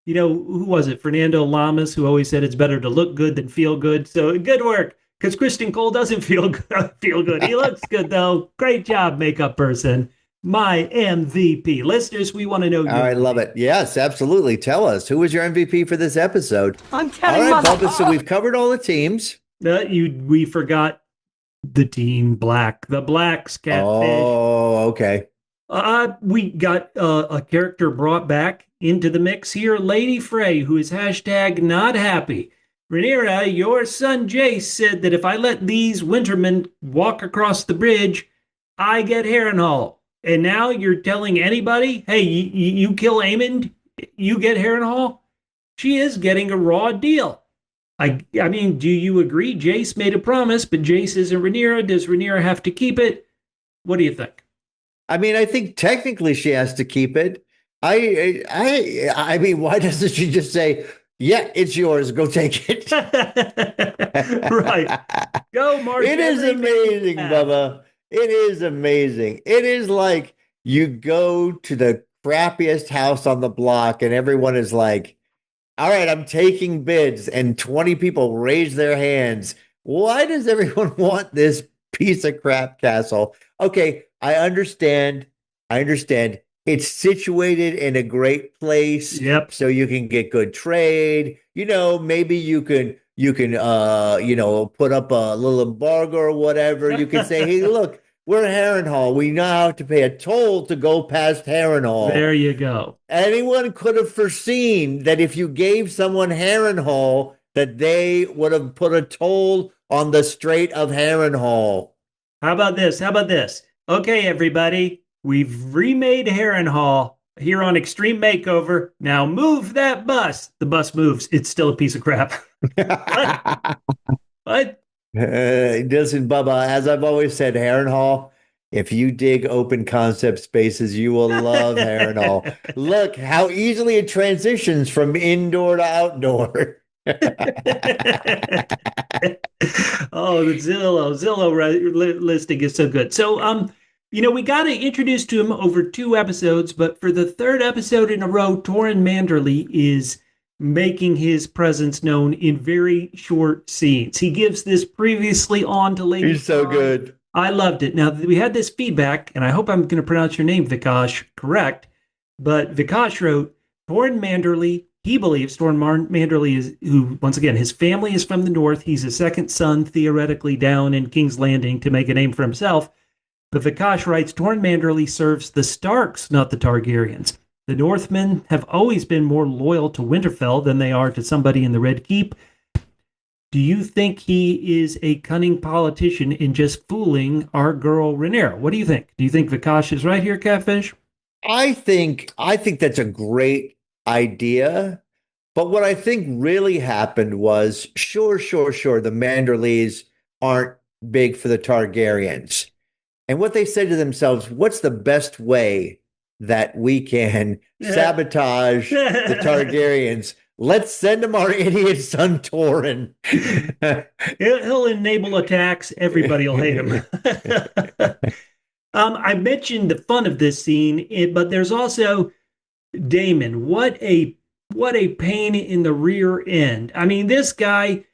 You know, who was it? Fernando Lamas, who always said it's better to look good than feel good. So good work, because Criston Cole doesn't feel good. He looks good though. Great job, makeup person. My MVP. Listeners, we want to know. I love it. Yes, absolutely. Tell us, who was your MVP for this episode? I'm telling All right, Mother. Bubba, so we've covered all the teams. We forgot the Team Black, the Blacks, Catfish. Oh, okay. We got a character brought back into the mix here, Lady Frey, who is hashtag not happy. Rhaenyra, your son Jace said that if I let these Wintermen walk across the bridge, I get Harrenhal. And now you're telling anybody, hey, you kill Aemond, you get Harrenhal? She is getting a raw deal. I mean, do you agree? Jace made a promise, but Jace isn't Rhaenyra. Does Rhaenyra have to keep it? What do you think? I mean, I think technically she has to keep it. I mean, why doesn't she just say, yeah, it's yours. Go take it. Right. Go, Mark. It is amazing, Bubba. It is amazing. It is like you go to the crappiest house on the block and everyone is like, all right, I'm taking bids, and 20 people raise their hands. Why does everyone want this piece of crap castle? Okay, I understand. It's situated in a great place. Yep. So you can get good trade. You know, maybe you can put up a little embargo or whatever. You can say, hey, look, we're Harrenhal. We now have to pay a toll to go past Harrenhal. There you go. Anyone could have foreseen that if you gave someone Harrenhal, that they would have put a toll on the Strait of Harrenhal. How about this? Okay, everybody, we've remade Harrenhal here on Extreme Makeover. Now move that bus. The bus moves. It's still a piece of crap. What? Listen, Bubba, as I've always said, Harrenhal, if you dig open concept spaces, you will love Harrenhal. Look how easily it transitions from indoor to outdoor. Oh, the Zillow listing is so good. So, we got to introduce to him over 2 episodes, but for the 3rd episode in a row, Torrhen Manderly is making his presence known in very short scenes. He gives this previously on to Lady. He's so good. I loved it. Now, we had this feedback, and I hope I'm going to pronounce your name, Vikash, correct. But Vikash wrote, Torrhen Manderly, he believes Torrhen Manderly is, who, once again, his family is from the north. He's a second son, theoretically, down in King's Landing to make a name for himself. But Vikash writes, Torrhen Manderly serves the Starks, not the Targaryens. The Northmen have always been more loyal to Winterfell than they are to somebody in the Red Keep. Do you think he is a cunning politician in just fooling our girl Rhaenyra? What do you think? Do you think Vikash is right here, Catfish? I think that's a great idea. But what I think really happened was, sure, the Manderleys aren't big for the Targaryens. And what they said to themselves, what's the best way that we can sabotage the Targaryens? Let's send them our idiot son Torrhen. He'll enable attacks. Everybody will hate him. I mentioned the fun of this scene, but there's also Daemon. What a pain in the rear end. I mean, this guy,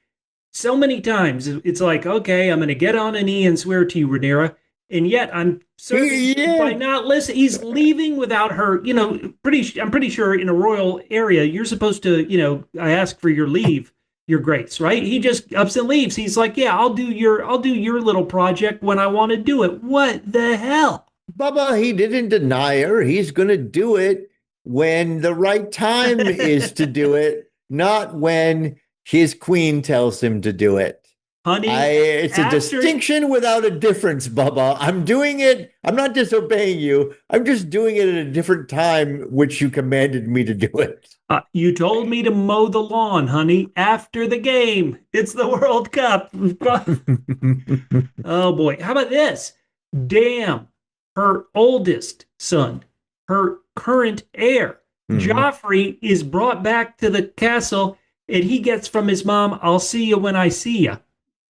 so many times, it's like, okay, I'm going to get on a knee and swear to you, Rhaenyra. And yet I'm certain by not listening, he's leaving without her, I'm pretty sure in a royal area, you're supposed to, I ask for your leave, your grace, right? He just ups and leaves. He's like, yeah, I'll do your little project when I want to do it. What the hell? Bubba, he didn't deny her. He's going to do it when the right time is to do it, not when his queen tells him to do it. Honey, it's a distinction without a difference, Bubba. I'm doing it. I'm not disobeying you. I'm just doing it at a different time, which you commanded me to do it. You told me to mow the lawn, honey, after the game. It's the World Cup. Oh, boy. How about this? Damn, her oldest son, her current heir, Joffrey, is brought back to the castle, and he gets from his mom, I'll see you when I see you.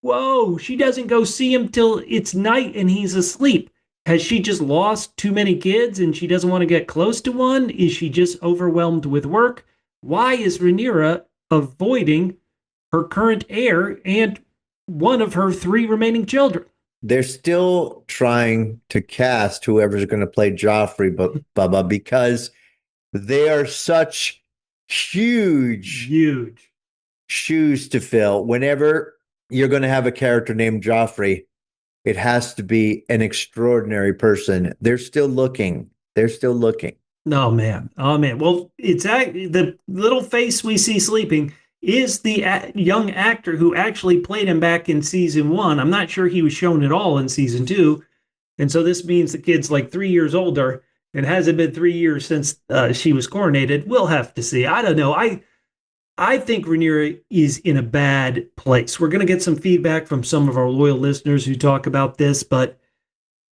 Whoa, she doesn't go see him till it's night and he's asleep. Has she just lost too many kids and she doesn't want to get close to one? Is she just overwhelmed with work? Why is Rhaenyra avoiding her current heir and one of her 3 remaining children? They're still trying to cast whoever's going to play Joffrey, Bubba, because they are such huge shoes to fill. Whenever you're going to have a character named Joffrey, it has to be an extraordinary person. They're still looking. Oh, man. Well, it's the little face we see sleeping is the young actor who actually played him back in season 1. I'm not sure he was shown at all in season 2. And so this means the kid's like 3 years older and hasn't been 3 years since she was coronated. We'll have to see. I don't know. I think Rhaenyra is in a bad place. We're going to get some feedback from some of our loyal listeners who talk about this, but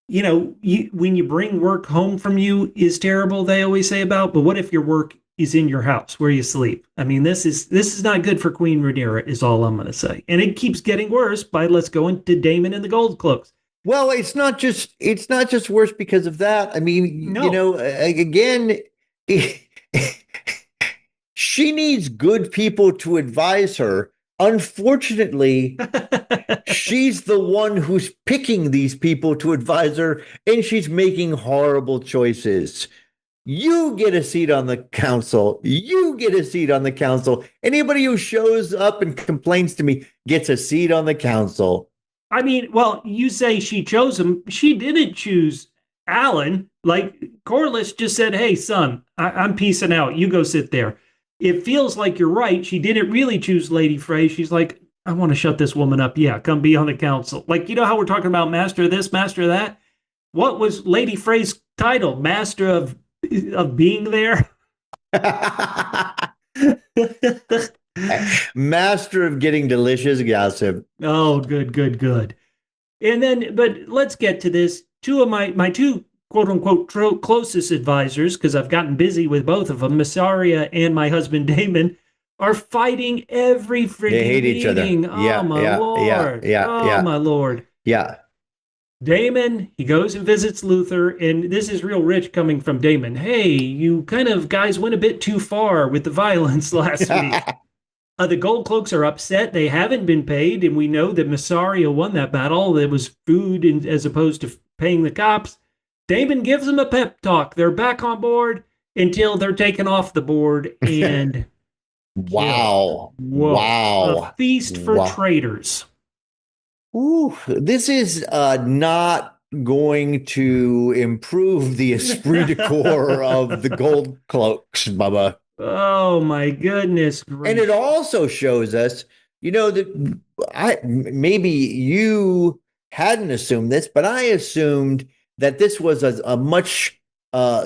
when you bring work home from you is terrible, they always say about, but what if your work is in your house where you sleep? I mean, this is not good for Queen Rhaenyra is all I'm going to say. And it keeps getting worse by let's go into Daemon and the Gold Cloaks. Well, it's not just worse because of that. I mean, no. Again, she needs good people to advise her. Unfortunately, she's the one who's picking these people to advise her, and she's making horrible choices. You get a seat on the council. Anybody who shows up and complains to me gets a seat on the council. I mean, well, you say she chose him. She didn't choose Alan. Like, Corlys just said, hey, son, I'm peacing out. You go sit there. It feels like you're right. She didn't really choose Lady Frey. She's like, I want to shut this woman up. Yeah, come be on the council. Like, you know how we're talking about master of this, master of that? What was Lady Frey's title? Master of being there? Master of getting delicious gossip. Oh, good. And then, but let's get to this. Two of my two quote-unquote closest advisors, because I've gotten busy with both of them, Mysaria and my husband Daemon, are fighting every freaking They hate each other. meeting. Oh, my Lord. My Lord. Yeah. Daemon, he goes and visits Luther, and this is real rich coming from Daemon. Hey, you kind of guys went a bit too far with the violence last week. The Gold Cloaks are upset. They haven't been paid, and we know that Mysaria won that battle. There was food as opposed to paying the cops. Daemon gives them a pep talk. They're back on board until they're taken off the board. And wow. A feast for traitors. Ooh, this is not going to improve the esprit de corps of the Gold Cloaks, Bubba. Oh, my goodness. And it also shows us, that maybe you hadn't assumed this, but I assumed that this was a much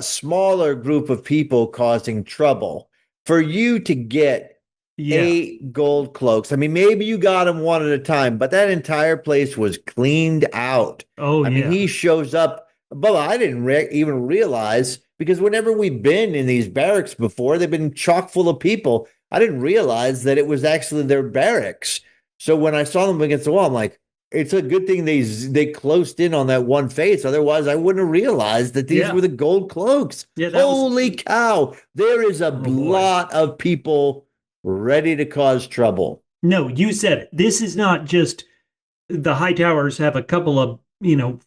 smaller group of people causing trouble. For you to get 8 gold cloaks. I mean, maybe you got them one at a time, but that entire place was cleaned out. Oh, I mean, he shows up. Bubba, I didn't even realize, because whenever we've been in these barracks before, they've been chock full of people. I didn't realize that it was actually their barracks. So when I saw them against the wall, I'm like, it's a good thing they closed in on that one face. Otherwise, I wouldn't have realized that these were the gold cloaks. Holy cow. There is a lot of people ready to cause trouble. No, you said it. This is not just the Hightowers have a couple of,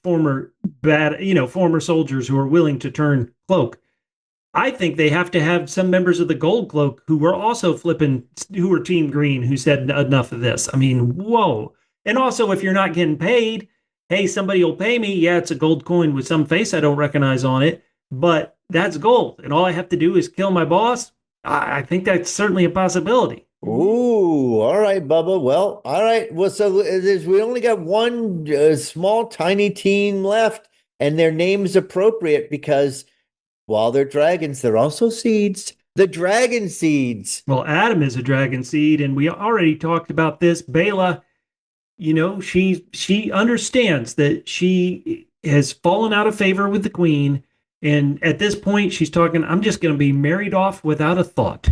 former soldiers who are willing to turn cloak. I think they have to have some members of the Gold Cloak who were also who were Team Green, who said enough of this. I mean, whoa. And also, if you're not getting paid, hey, somebody will pay me. Yeah, it's a gold coin with some face I don't recognize on it, but that's gold. And all I have to do is kill my boss. I think that's certainly a possibility. Ooh, all right, Bubba. Well, all right. Well, so we only got one small, tiny team left, and their name's appropriate because while they're dragons, they're also seeds. The dragon seeds. Well, Adam is a dragon seed, and we already talked about this. Baela, she understands that she has fallen out of favor with the queen, and at this point, she's talking, I'm just going to be married off without a thought.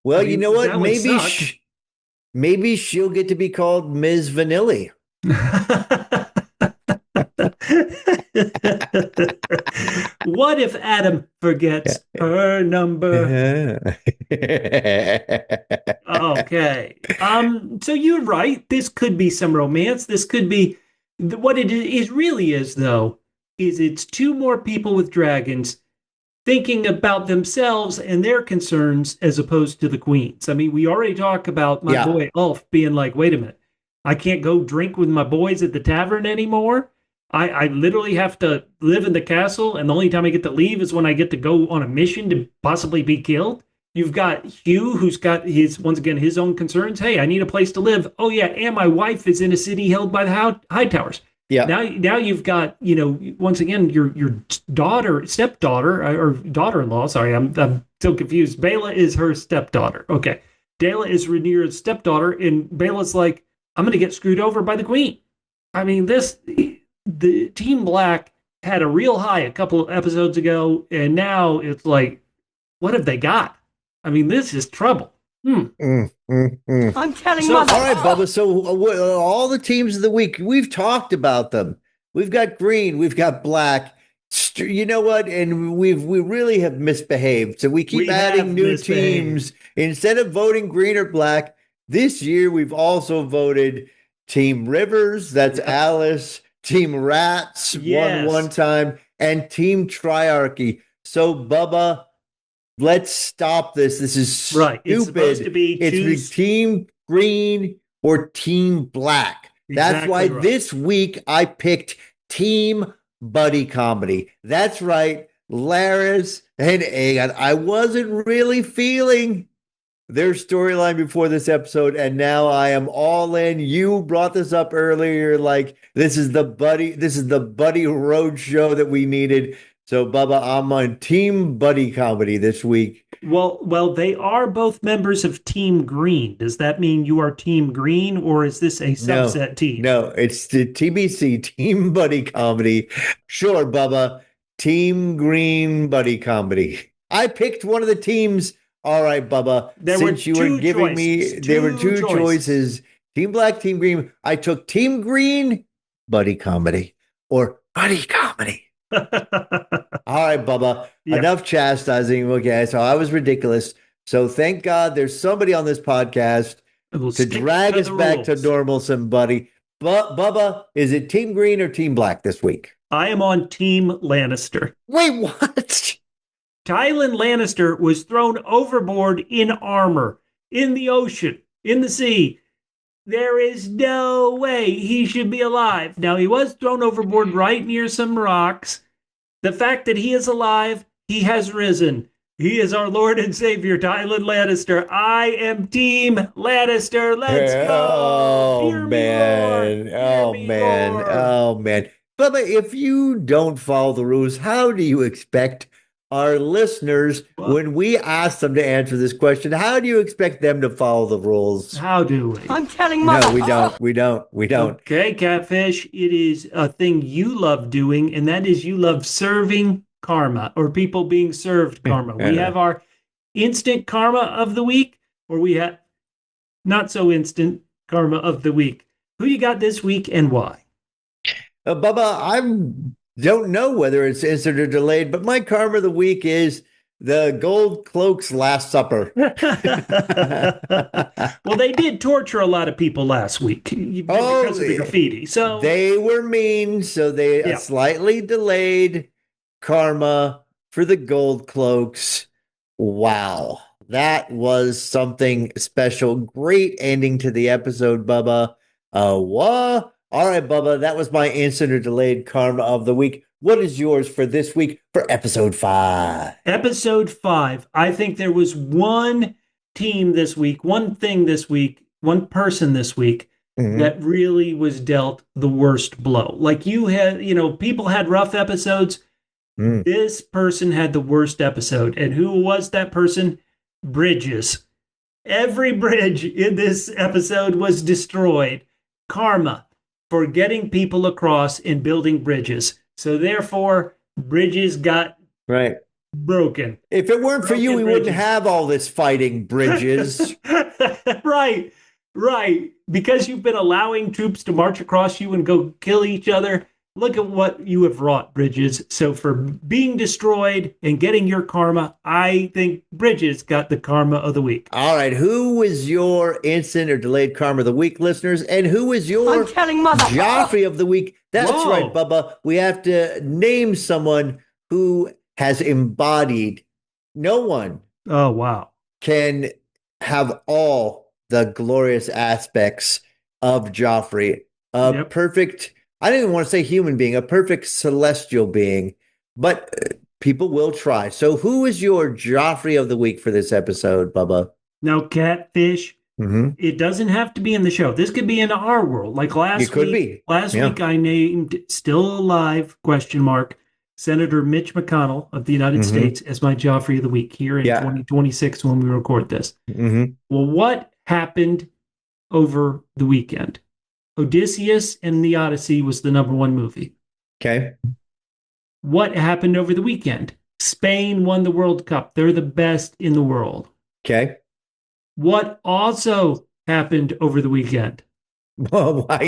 Well, you know what? Maybe she'll get to be called Ms. Vanilli. What if Adam forgets her number? Okay. So you're right. This could be some romance. This could be what it is really is, though, is it's 2 more people with dragons thinking about themselves and their concerns as opposed to the queens. I mean, we already talked about my boy Ulf being like, wait a minute, I can't go drink with my boys at the tavern anymore. I literally have to live in the castle, and the only time I get to leave is when I get to go on a mission to possibly be killed. You've got Hugh, who's got his own concerns. Hey, I need a place to live. Oh yeah, and my wife is in a city held by the Hightowers. Yeah. Now you've got, once again, your stepdaughter or daughter-in-law. Sorry, I'm so confused. Baela is her stepdaughter. Okay. Daela is Rhaenyra's stepdaughter, and Baela's like, I'm going to get screwed over by the queen. I mean, the Team Black had a real high a couple of episodes ago, and now it's like, what have they got? I mean, this is trouble. I'm telling Mother. All right, Bubba. So all the teams of the week, we've talked about them. We've got green, we've got black. You know what? And we really have misbehaved. So we keep adding new teams instead of voting green or black. This year, we've also voted Team Rivers. That's Alice. Team Rats won one time, and Team Triarchy. So Bubba, let's stop this. This is stupid. Right. It's supposed to be it's Team Green or Team Black. That's why this week I picked Team Buddy Comedy. That's right. Larys and Aegon. I wasn't really feeling their storyline before this episode, and now I am all in. You brought this up earlier, like this is the buddy road show that we needed. So, Bubba, I'm on Team Buddy Comedy this week. Well, they are both members of Team Green. Does that mean you are Team Green, or is this a subset team? No, it's the TBC, Team Buddy Comedy. Sure, Bubba, Team Green Buddy Comedy. I picked one of the teams. All right, Bubba, there were two choices. Team Black, Team Green. I took Team Green Buddy Comedy or Buddy Comedy. All right, Bubba, enough chastising. Okay, so I was ridiculous. So thank God there's somebody on this podcast to drag us back to normal, somebody. But Bubba, is it Team Green or Team Black this week? I am on Team Lannister. Wait, what? Tywin Lannister was thrown overboard in armor, in the ocean, in the sea. There is no way he should be alive. Now, he was thrown overboard right near some rocks. The fact that he is alive, he has risen. He is our Lord and Savior, Tywin Lannister. I am Team Lannister. Let's go. Oh, man. Oh, man. Bubba, if you don't follow the rules, how do you expect our listeners, when we ask them to answer this question, how do you expect them to follow the rules? How do we? I'm telling Mother. No, we don't. Okay, Catfish, it is a thing you love doing, and that is you love serving karma, or people being served karma. We have our instant karma of the week, or we have not so instant karma of the week. Who you got this week and why? Bubba, I don't know whether it's instant or delayed, but my karma of the week is the Gold Cloaks Last Supper. Well, they did torture a lot of people last week because of the graffiti. So they were mean, so they slightly delayed karma for the Gold Cloaks. Wow. That was something special. Great ending to the episode, Bubba. What? All right, Bubba, that was my instant or delayed karma of the week. What is yours for this week for episode 5? Episode 5. I think there was one team this week, one thing this week, one person this week that really was dealt the worst blow. Like you had, people had rough episodes. This person had the worst episode. And who was that person? Bridges. Every bridge in this episode was destroyed. Karma for getting people across and building bridges. So therefore, bridges got broken. If it weren't for you, we wouldn't have all this fighting, Bridges. Right. Because you've been allowing troops to march across you and go kill each other. Look at what you have wrought, Bridges. So for being destroyed and getting your karma, I think Bridges got the karma of the week. All right. Who was your instant or delayed karma of the week, listeners? And who was your I'm telling Mother. Joffrey of the week? That's right, Bubba. We have to name someone who has embodied. No one can have all the glorious aspects of Joffrey. Perfect, I don't even want to say human being, a perfect celestial being, but people will try. So who is your Joffrey of the week for this episode, Bubba? Now, Catfish, it doesn't have to be in the show. This could be in our world. Like last week, I named still alive, ? Senator Mitch McConnell of the United States as my Joffrey of the week here in 2026 when we record this. Well, what happened over the weekend? Odysseus and the Odyssey was the #1 movie. Okay. What happened over the weekend? Spain won the World Cup. They're the best in the world. Okay. What also happened over the weekend? Well, I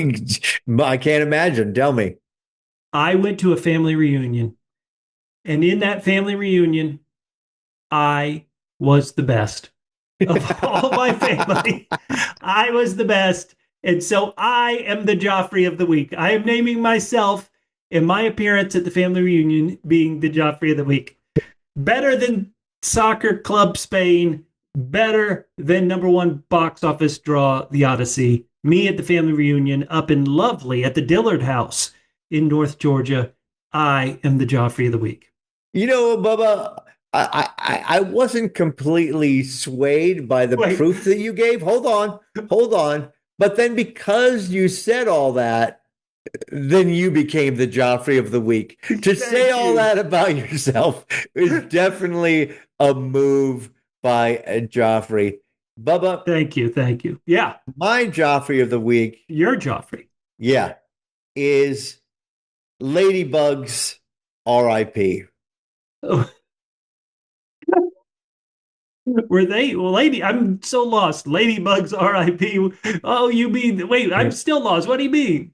can't imagine. Tell me. I went to a family reunion. And in that family reunion, I was the best of all my family. I was the best. And so I am the Joffrey of the week. I am naming myself in my appearance at the family reunion being the Joffrey of the week. Better than Soccer Club Spain. Better than #1 box office draw, The Odyssey. Me at the family reunion up in lovely at the Dillard House in North Georgia. I am the Joffrey of the week. You know, Bubba, I wasn't completely swayed by the proof that you gave. Hold on. But then because you said all that, then you became the Joffrey of the week. To say all that about yourself is definitely a move by Joffrey. Bubba. Thank you. Yeah. My Joffrey of the week. Your Joffrey. Yeah. Is Ladybug's R.I.P. Oh. Were they? Well, I'm so lost. Ladybug's R.I.P. Oh, you mean? Wait, I'm still lost. What do you mean?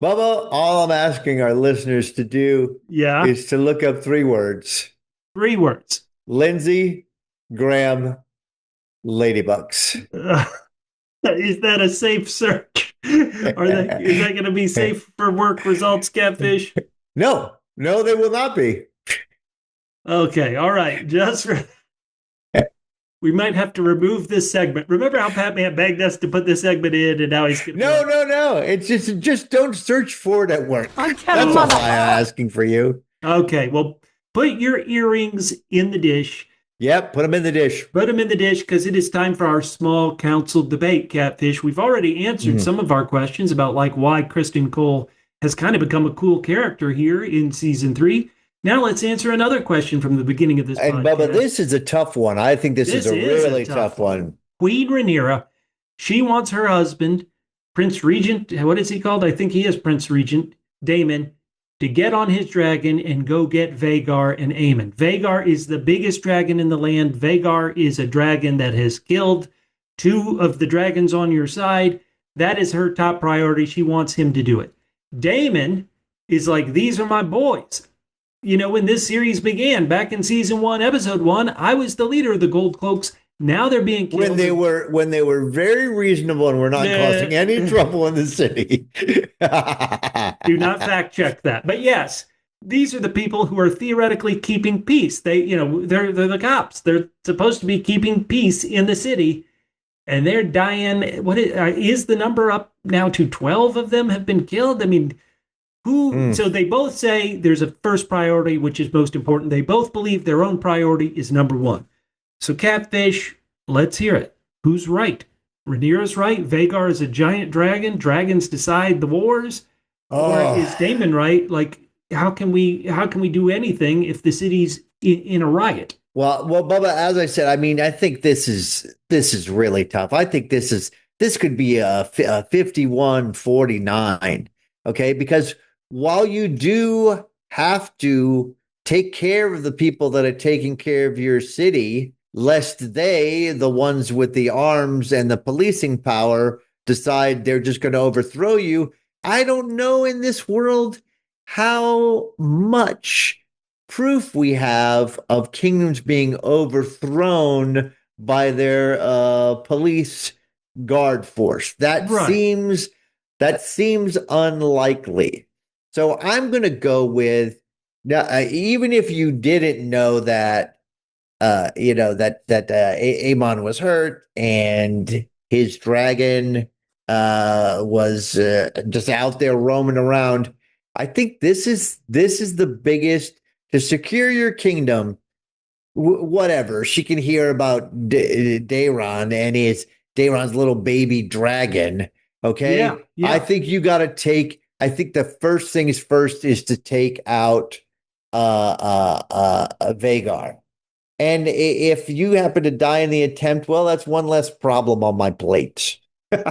Bubba, all I'm asking our listeners to do is to look up 3 words. 3 words. Lindsey Graham Ladybugs. Is that a safe search? Is that going to be safe for work results, Catfish? No, they will not be. Okay, all right. We might have to remove this segment. Remember how Batman begged us to put this segment in, and now he's going to... No. It's just don't search for it at work. I'm telling That's all I'm asking for you. Okay, well, put your earrings in the dish. Yep, put them in the dish. Put them in the dish because it is time for our small council debate, Catfish. We've already answered some of our questions about why Criston Cole has kind of become a cool character here in season 3. Now let's answer another question from the beginning of this And podcast. Bubba, this is a tough one. I think this is a really tough one. Queen Rhaenyra, she wants her husband, Prince Regent, what is he called? I think he is Prince Regent, Daemon, to get on his dragon and go get Vhagar and Aemond. Vhagar is the biggest dragon in the land. Vhagar is a dragon that has killed two of the dragons on your side. That is her top priority. She wants him to do it. Daemon is like, these are my boys. You know, when this series began, back in season 1, episode 1, I was the leader of the Gold Cloaks. Now they're being killed. When they were very reasonable and were not causing any trouble in the city. Do not fact check that. But yes, these are the people who are theoretically keeping peace. They're the cops. They're supposed to be keeping peace in the city, and they're dying. What is the number up now to 12 of them have been killed? I mean, so they both say there's a first priority, which is most important. They both believe their own priority is number one. So Catfish, let's hear it. Who's right? Rhaenyra's right. Vhagar is a giant dragon. Dragons decide the wars. Or is Daemon right? Like, how can we do anything if the city's in a riot? Well, Bubba, as I said, I mean, I think this is really tough. I think this could be a 51-49. Okay, because while you do have to take care of the people that are taking care of your city, lest they, the ones with the arms and the policing power, decide they're just going to overthrow you. I don't know in this world how much proof we have of kingdoms being overthrown by their police guard force. That seems unlikely. So I'm going to go with, now, even if you didn't know that, Aemon was hurt and his dragon was just out there roaming around. I think this is the biggest to secure your kingdom. Whatever she can hear about Daemon and Daemon's little baby dragon. Okay, yeah. I think you got to take. I think the first thing is to take out Vhagar. And if you happen to die in the attempt, well, that's one less problem on my plate. Now,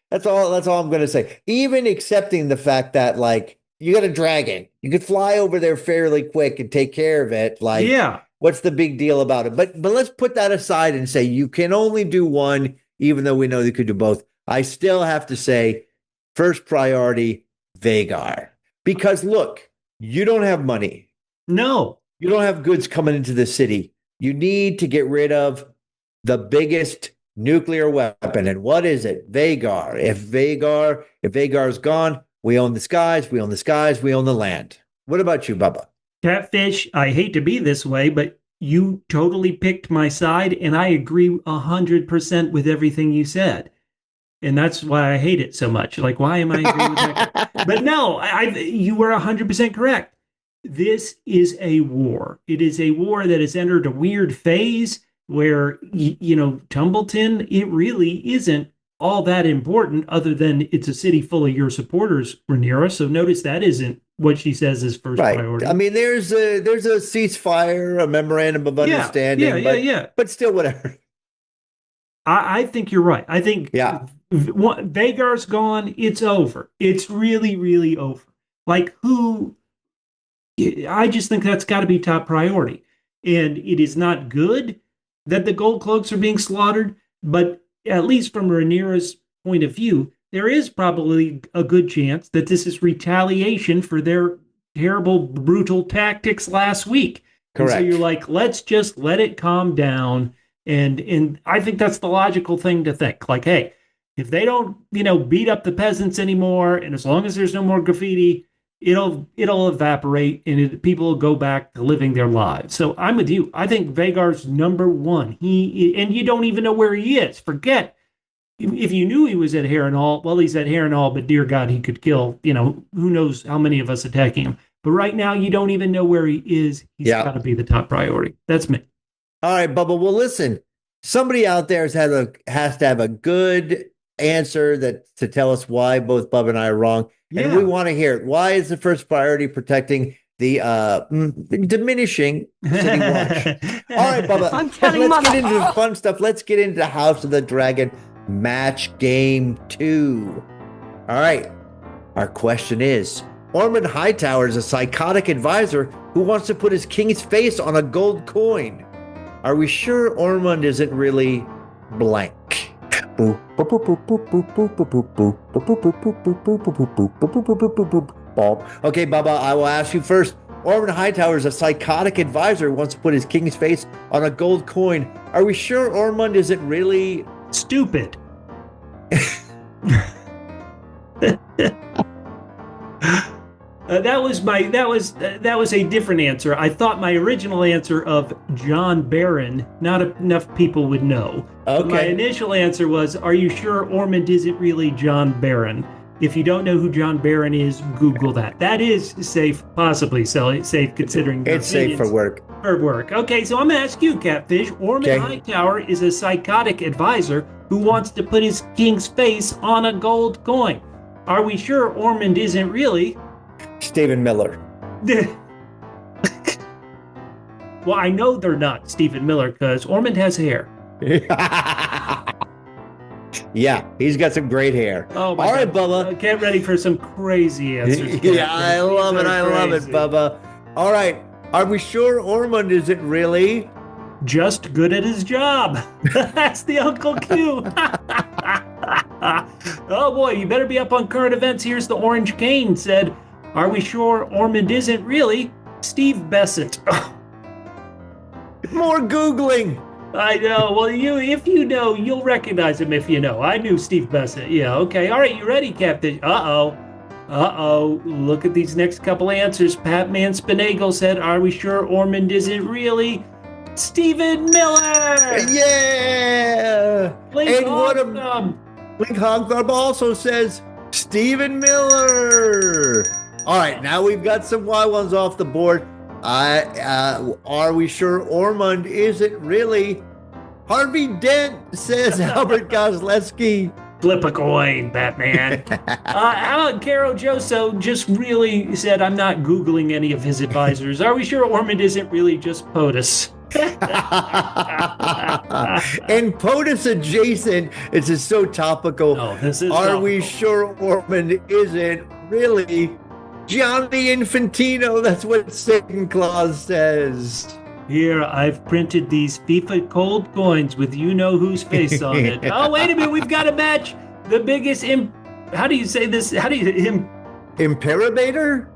that's all I'm going to say. Even accepting the fact that, like, you got a dragon, you could fly over there fairly quick and take care of it. Like, yeah, what's the big deal about it? But let's put that aside and say you can only do one, even though we know you could do both. I still have to say, first priority, Vhagar, because look, you don't have money. No, you don't have goods coming into the city. You need to get rid of the biggest nuclear weapon. And what is it? Vhagar. If Vhagar's gone, we own the skies, we own the land. What about you, Bubba? Catfish, I hate to be this way, but you totally picked my side, and I agree 100% with everything you said. And that's why I hate it so much. Like, why am I agreeing with that? But no, you were 100% correct. This is a war. It is a war that has entered a weird phase where, Tumbleton, it really isn't all that important other than it's a city full of your supporters, Rhaenyra. So notice that isn't what she says is first priority. I mean, there's a ceasefire, a memorandum of understanding. But still, whatever. I think you're right. I think Vhagar's gone. It's over. It's really, really over. Like, I just think that's got to be top priority. And it is not good that the Gold Cloaks are being slaughtered, but at least from Rhaenyra's point of view, there is probably a good chance that this is retaliation for their terrible, brutal tactics last week. Correct. And so you're like, let's just let it calm down. And I think that's the logical thing to think. Like, hey, if they don't, beat up the peasants anymore, and as long as there's no more graffiti, it'll evaporate and people will go back to living their lives. So I'm with you. I think Vhagar's number one. And you don't even know where he is. Forget if you knew he was at Harrenhal. Well, he's at Harrenhal, but dear God, he could kill. Who knows how many of us attacking him. But right now, you don't even know where he is. He's got to be the top priority. That's me. All right, Bubba. Well, listen. Somebody out there has to have a good answer that to tell us why both Bub and I are wrong. And we want to hear it. Why is the first priority protecting the diminishing City Watch? All right, Bubba. I'm telling let's Mother. get into the fun stuff. Let's get into House of the Dragon match game 2. All right. Our question is, Ormund Hightower is a psychotic advisor who wants to put his king's face on a gold coin. Are we sure Ormund isn't really blank? Okay, Bubba, I will ask you first. Ormund Hightower is a psychotic advisor who wants to put his king's face on a gold coin. Are we sure Ormund isn't really stupid? That was a different answer. I thought my original answer of John Barron, not enough people would know. Okay. But my initial answer was, are you sure Ormund isn't really John Barron? If you don't know who John Barron is, Google that. That is safe, possibly safe considering it's safe for work. For work. Okay, so I'm going to ask you, Catfish. Ormund Hightower is a psychotic advisor who wants to put his king's face on a gold coin. Are we sure Ormund isn't really Stephen Miller? Well, I know they're not Stephen Miller because Ormund has hair. Yeah, he's got some great hair. Oh my All right, God. Bubba. Get ready for some crazy answers. Yeah, I love it. I love it, Bubba. All right, are we sure Ormund isn't really just good at his job? That's the Uncle Q. Oh boy, you better be up on current events. Here's the Orange Cane said, are we sure Ormund isn't really Steve Bessent? More Googling. I know. Well, if you know, you'll recognize him if you know. I knew Steve Bessent. Yeah, okay. All right, you ready, Captain? Uh-oh. Look at these next couple answers. Patman Spinagle said, are we sure Ormund isn't really Stephen Miller? Yeah! Link Hogthumb also says Stephen Miller. All right, now we've got some wild ones off the board. Are we sure Ormund isn't really Harvey Dent, says Albert Kozlowski. Flip a coin, Batman. How about Caro Joso just really said, I'm not Googling any of his advisors. Are we sure Ormund isn't really just POTUS? And POTUS adjacent, it's just so topical. Oh, this is Are topical. we sure Ormund isn't really Gianni Infantino? That's what Satan Claus says. Here, I've printed these FIFA cold coins with you-know-who's face on it. Oh, wait a minute, we've got to match the biggest, how do you say this? Imperabator?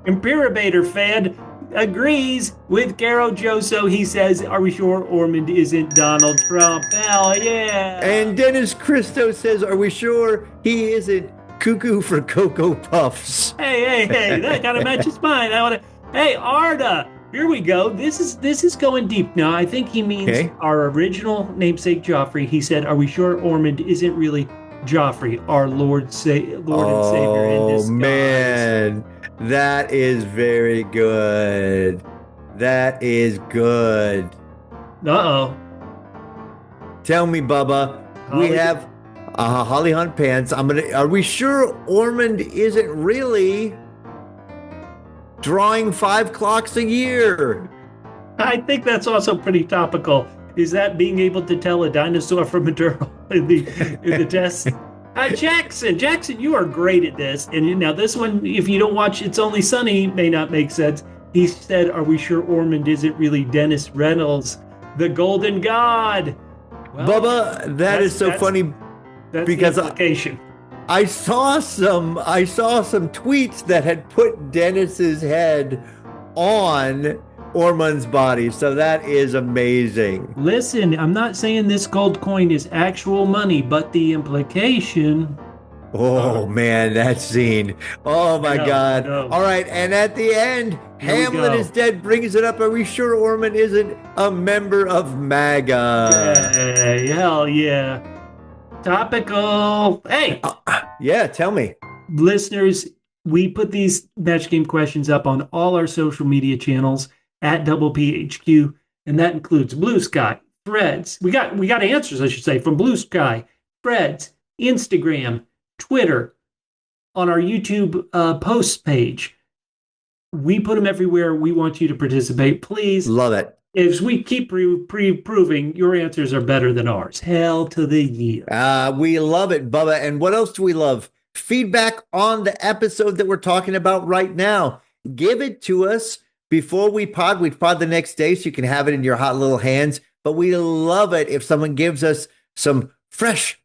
Imperabator fan agrees with Caro Joso. He says, are we sure Ormund isn't Donald Trump? Hell yeah. And Dennis Christo says, are we sure he isn't Cuckoo for Cocoa Puffs? Hey, that kind of matches mine. Hey, Arda. Here we go. This is going deep now. I think he means our original namesake Joffrey. He said, "Are we sure Ormund isn't really Joffrey, our Lord and Savior in disguise?" Oh man, that is very good. That is good. Uh-oh. Tell me, Bubba. We have Holly Hunt Pants. Are we sure Ormund isn't really drawing 5 clocks a year? I think that's also pretty topical. Is that being able to tell a dinosaur from a turtle in the test? Jackson, you are great at this. And now this one, if you don't watch It's Only Sunny, may not make sense. He said, are we sure Ormund isn't really Dennis Reynolds, the Golden God? Well, Bubba, that is so funny. That's because the implication. I saw some tweets that had put Dennis's head on Ormund's body, so that is amazing. Listen, I'm not saying this gold coin is actual money, but the implication. Oh man, that scene. Oh my God. All right, and at the end, Hamlet is dead brings it up. Are we sure Ormund isn't a member of MAGA? Yeah, hell yeah. Topical. Hey. Yeah, tell me. Listeners, we put these match game questions up on all our social media channels at PHQ, and that includes Blue Sky, Threads. We got answers, I should say, from Blue Sky, Threads, Instagram, Twitter, on our YouTube posts page. We put them everywhere. We want you to participate. Please. Love it. As we keep proving your answers are better than ours. Hell to the yeah. We love it, Bubba. And what else do we love? Feedback on the episode that we're talking about right now. Give it to us before we pod. We pod the next day so you can have it in your hot little hands. But we love it if someone gives us some fresh,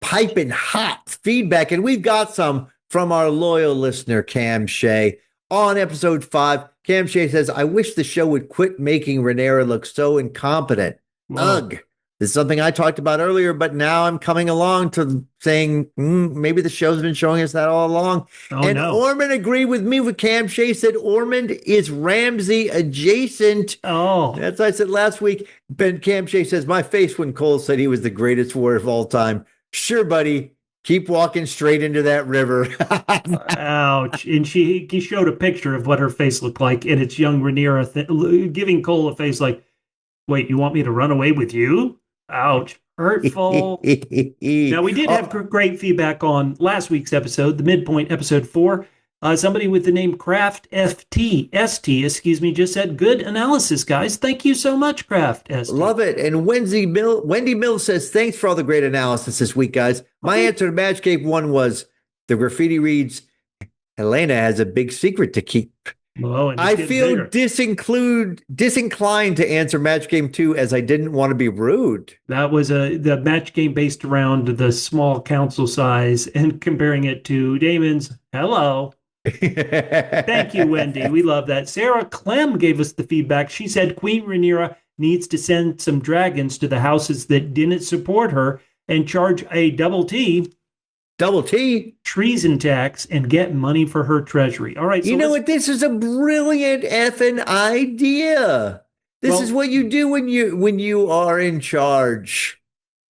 piping hot feedback. And we've got some from our loyal listener, Cam Shea. On episode 5, Cam Shea says, I wish the show would quit making Rhaenyra look so incompetent. Whoa. Ugh. This is something I talked about earlier, but now I'm coming along to saying maybe the show's been showing us that all along. Oh, no. Ormund agreed with me with Cam Shea, said Ormund is Ramsay adjacent. Oh. That's what I said last week. Ben Cam Shea says, my face when Cole said he was the greatest warrior of all time. Sure, buddy. Keep walking straight into that river. Ouch. And he showed a picture of what her face looked like, and it's young Rhaenyra giving Cole a face like, wait, you want me to run away with you? Ouch. Hurtful. Now, we did have great feedback on last week's episode, the midpoint episode 4. Somebody with the name Craft ST, just said, good analysis, guys. Thank you so much, Craft ST. Love it. And Wendy Mills says, thanks for all the great analysis this week, guys. My answer to Match Game 1 was, the graffiti reads, Helena has a big secret to keep. Oh, I feel disinclined to answer Match Game 2 as I didn't want to be rude. That was the match game based around the small council size and comparing it to Daemon's. Hello. Thank you, Wendy. We love that. Sarah Clem gave us the feedback. She said Queen Rhaenyra needs to send some dragons to the houses that didn't support her and charge a double T treason tax and get money for her treasury. All right. So you know what? This is a brilliant effing idea. This is what you do when you are in charge.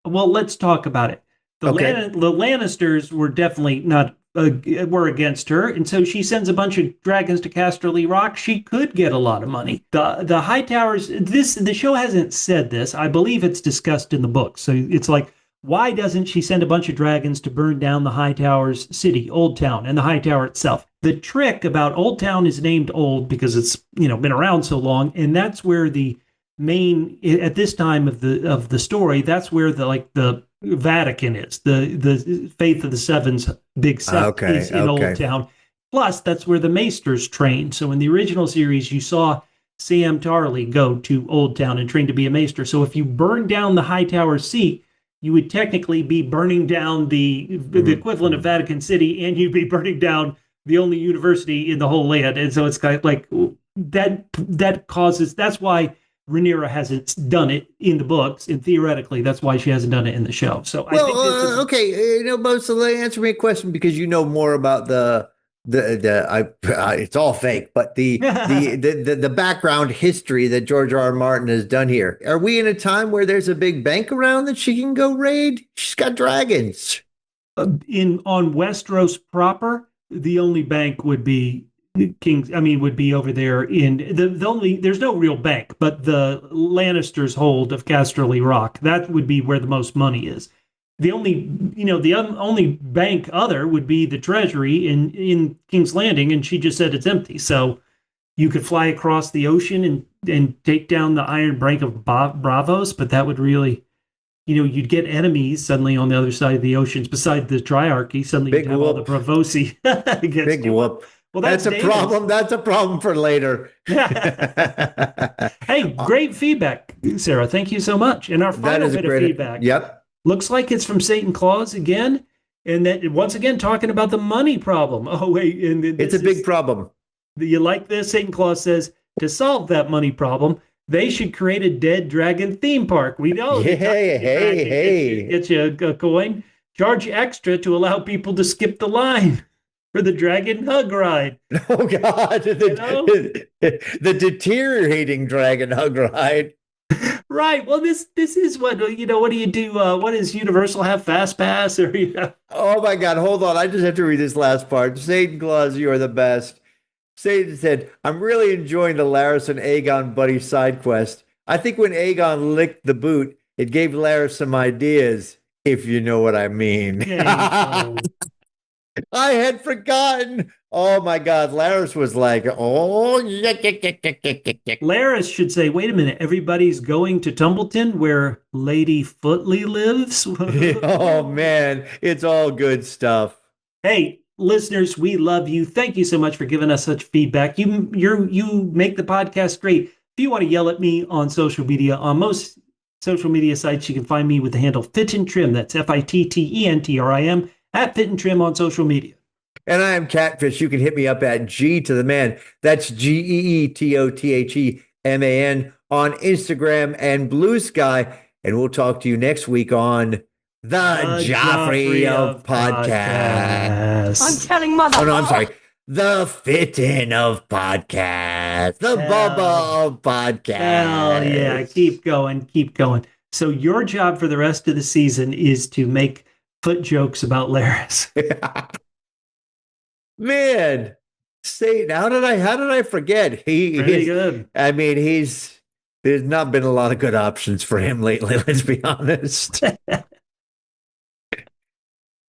Well, let's talk about it. The Lannisters were definitely not were against her, and so she sends a bunch of dragons to Casterly Rock. She could get a lot of money. The High Towers. The show hasn't said this. I believe it's discussed in the book. So it's like, why doesn't she send a bunch of dragons to burn down the High Tower's city, Old Town, and the High Tower itself? The trick about Old Town is named Old because it's been around so long, and that's where the main at this time of the story. That's where the Vatican is. The Faith of the Seven's big sept is in Old Town. Plus, that's where the Maesters train. So in the original series, you saw Sam Tarly go to Old Town and train to be a Maester. So if you burn down the High Tower seat, you would technically be burning down the equivalent of Vatican City, and you'd be burning down the only university in the whole land. And so it's kind of like that causes, that's why Rhaenyra hasn't done it in the books, and theoretically, that's why she hasn't done it in the show. So I think this is okay. So answer me a question because you know more about it's all fake, but the background history that George R.R. Martin has done here. Are we in a time where there's a big bank around that she can go raid? She's got dragons. On Westeros proper, the only bank would be would be over there in there's no real bank, but the Lannisters' hold of Casterly Rock, that would be where the most money is. The only bank other would be the treasury in King's Landing, and she just said it's empty. So you could fly across the ocean and take down the Iron Bank of Bravos, but that would really, you'd get enemies suddenly on the other side of the oceans. Besides the Triarchy, suddenly you'd have all the Bravosi against Big you. whoop. Well, that's a problem. That's a problem for later. Hey, great feedback, Sarah. Thank you so much. And our final bit of feedback. Yep. Looks like it's from Satan Claus again. And that once again, talking about the money problem. Oh, wait. And it's a big problem. You like this? Satan Claus says, to solve that money problem, they should create a dead dragon theme park. We know. Hey. Get you a coin. Charge extra to allow people to skip the line for the dragon hug ride. Oh, God. The deteriorating dragon hug ride. Right. Well, this is what do you do? What does Universal have? Fast Pass? Oh, my God. Hold on. I just have to read this last part. Satan Claus, you are the best. Satan said, I'm really enjoying the Larys and Aegon buddy side quest. I think when Aegon licked the boot, it gave Larys some ideas. if you know what I mean. Yeah, I had forgotten. Oh my God. Larys was like, oh, yeah. Larys should say, wait a minute, everybody's going to Tumbleton where Lady Footley lives? Oh man, it's all good stuff. Hey, listeners, we love you. Thank you so much for giving us such feedback. You make the podcast great. If you want to yell at me on social media, on most social media sites, you can find me with the handle Fit and Trim. That's FITTENTRIM at Fit and Trim on social media. And I am Catfish. You can hit me up at G to the man. That's GEETOTHEMAN on Instagram and Blue Sky. And we'll talk to you next week on the Joffrey of Podcasts. I'm telling Mother. Oh, no, I'm sorry. The Fitting of Podcasts. The Bubba of Podcasts. Hell yeah. Keep going. Keep going. So your job for the rest of the season is to make foot jokes about Larys. Man, Satan, how did I forget? Pretty good. I mean, there's not been a lot of good options for him lately, let's be honest.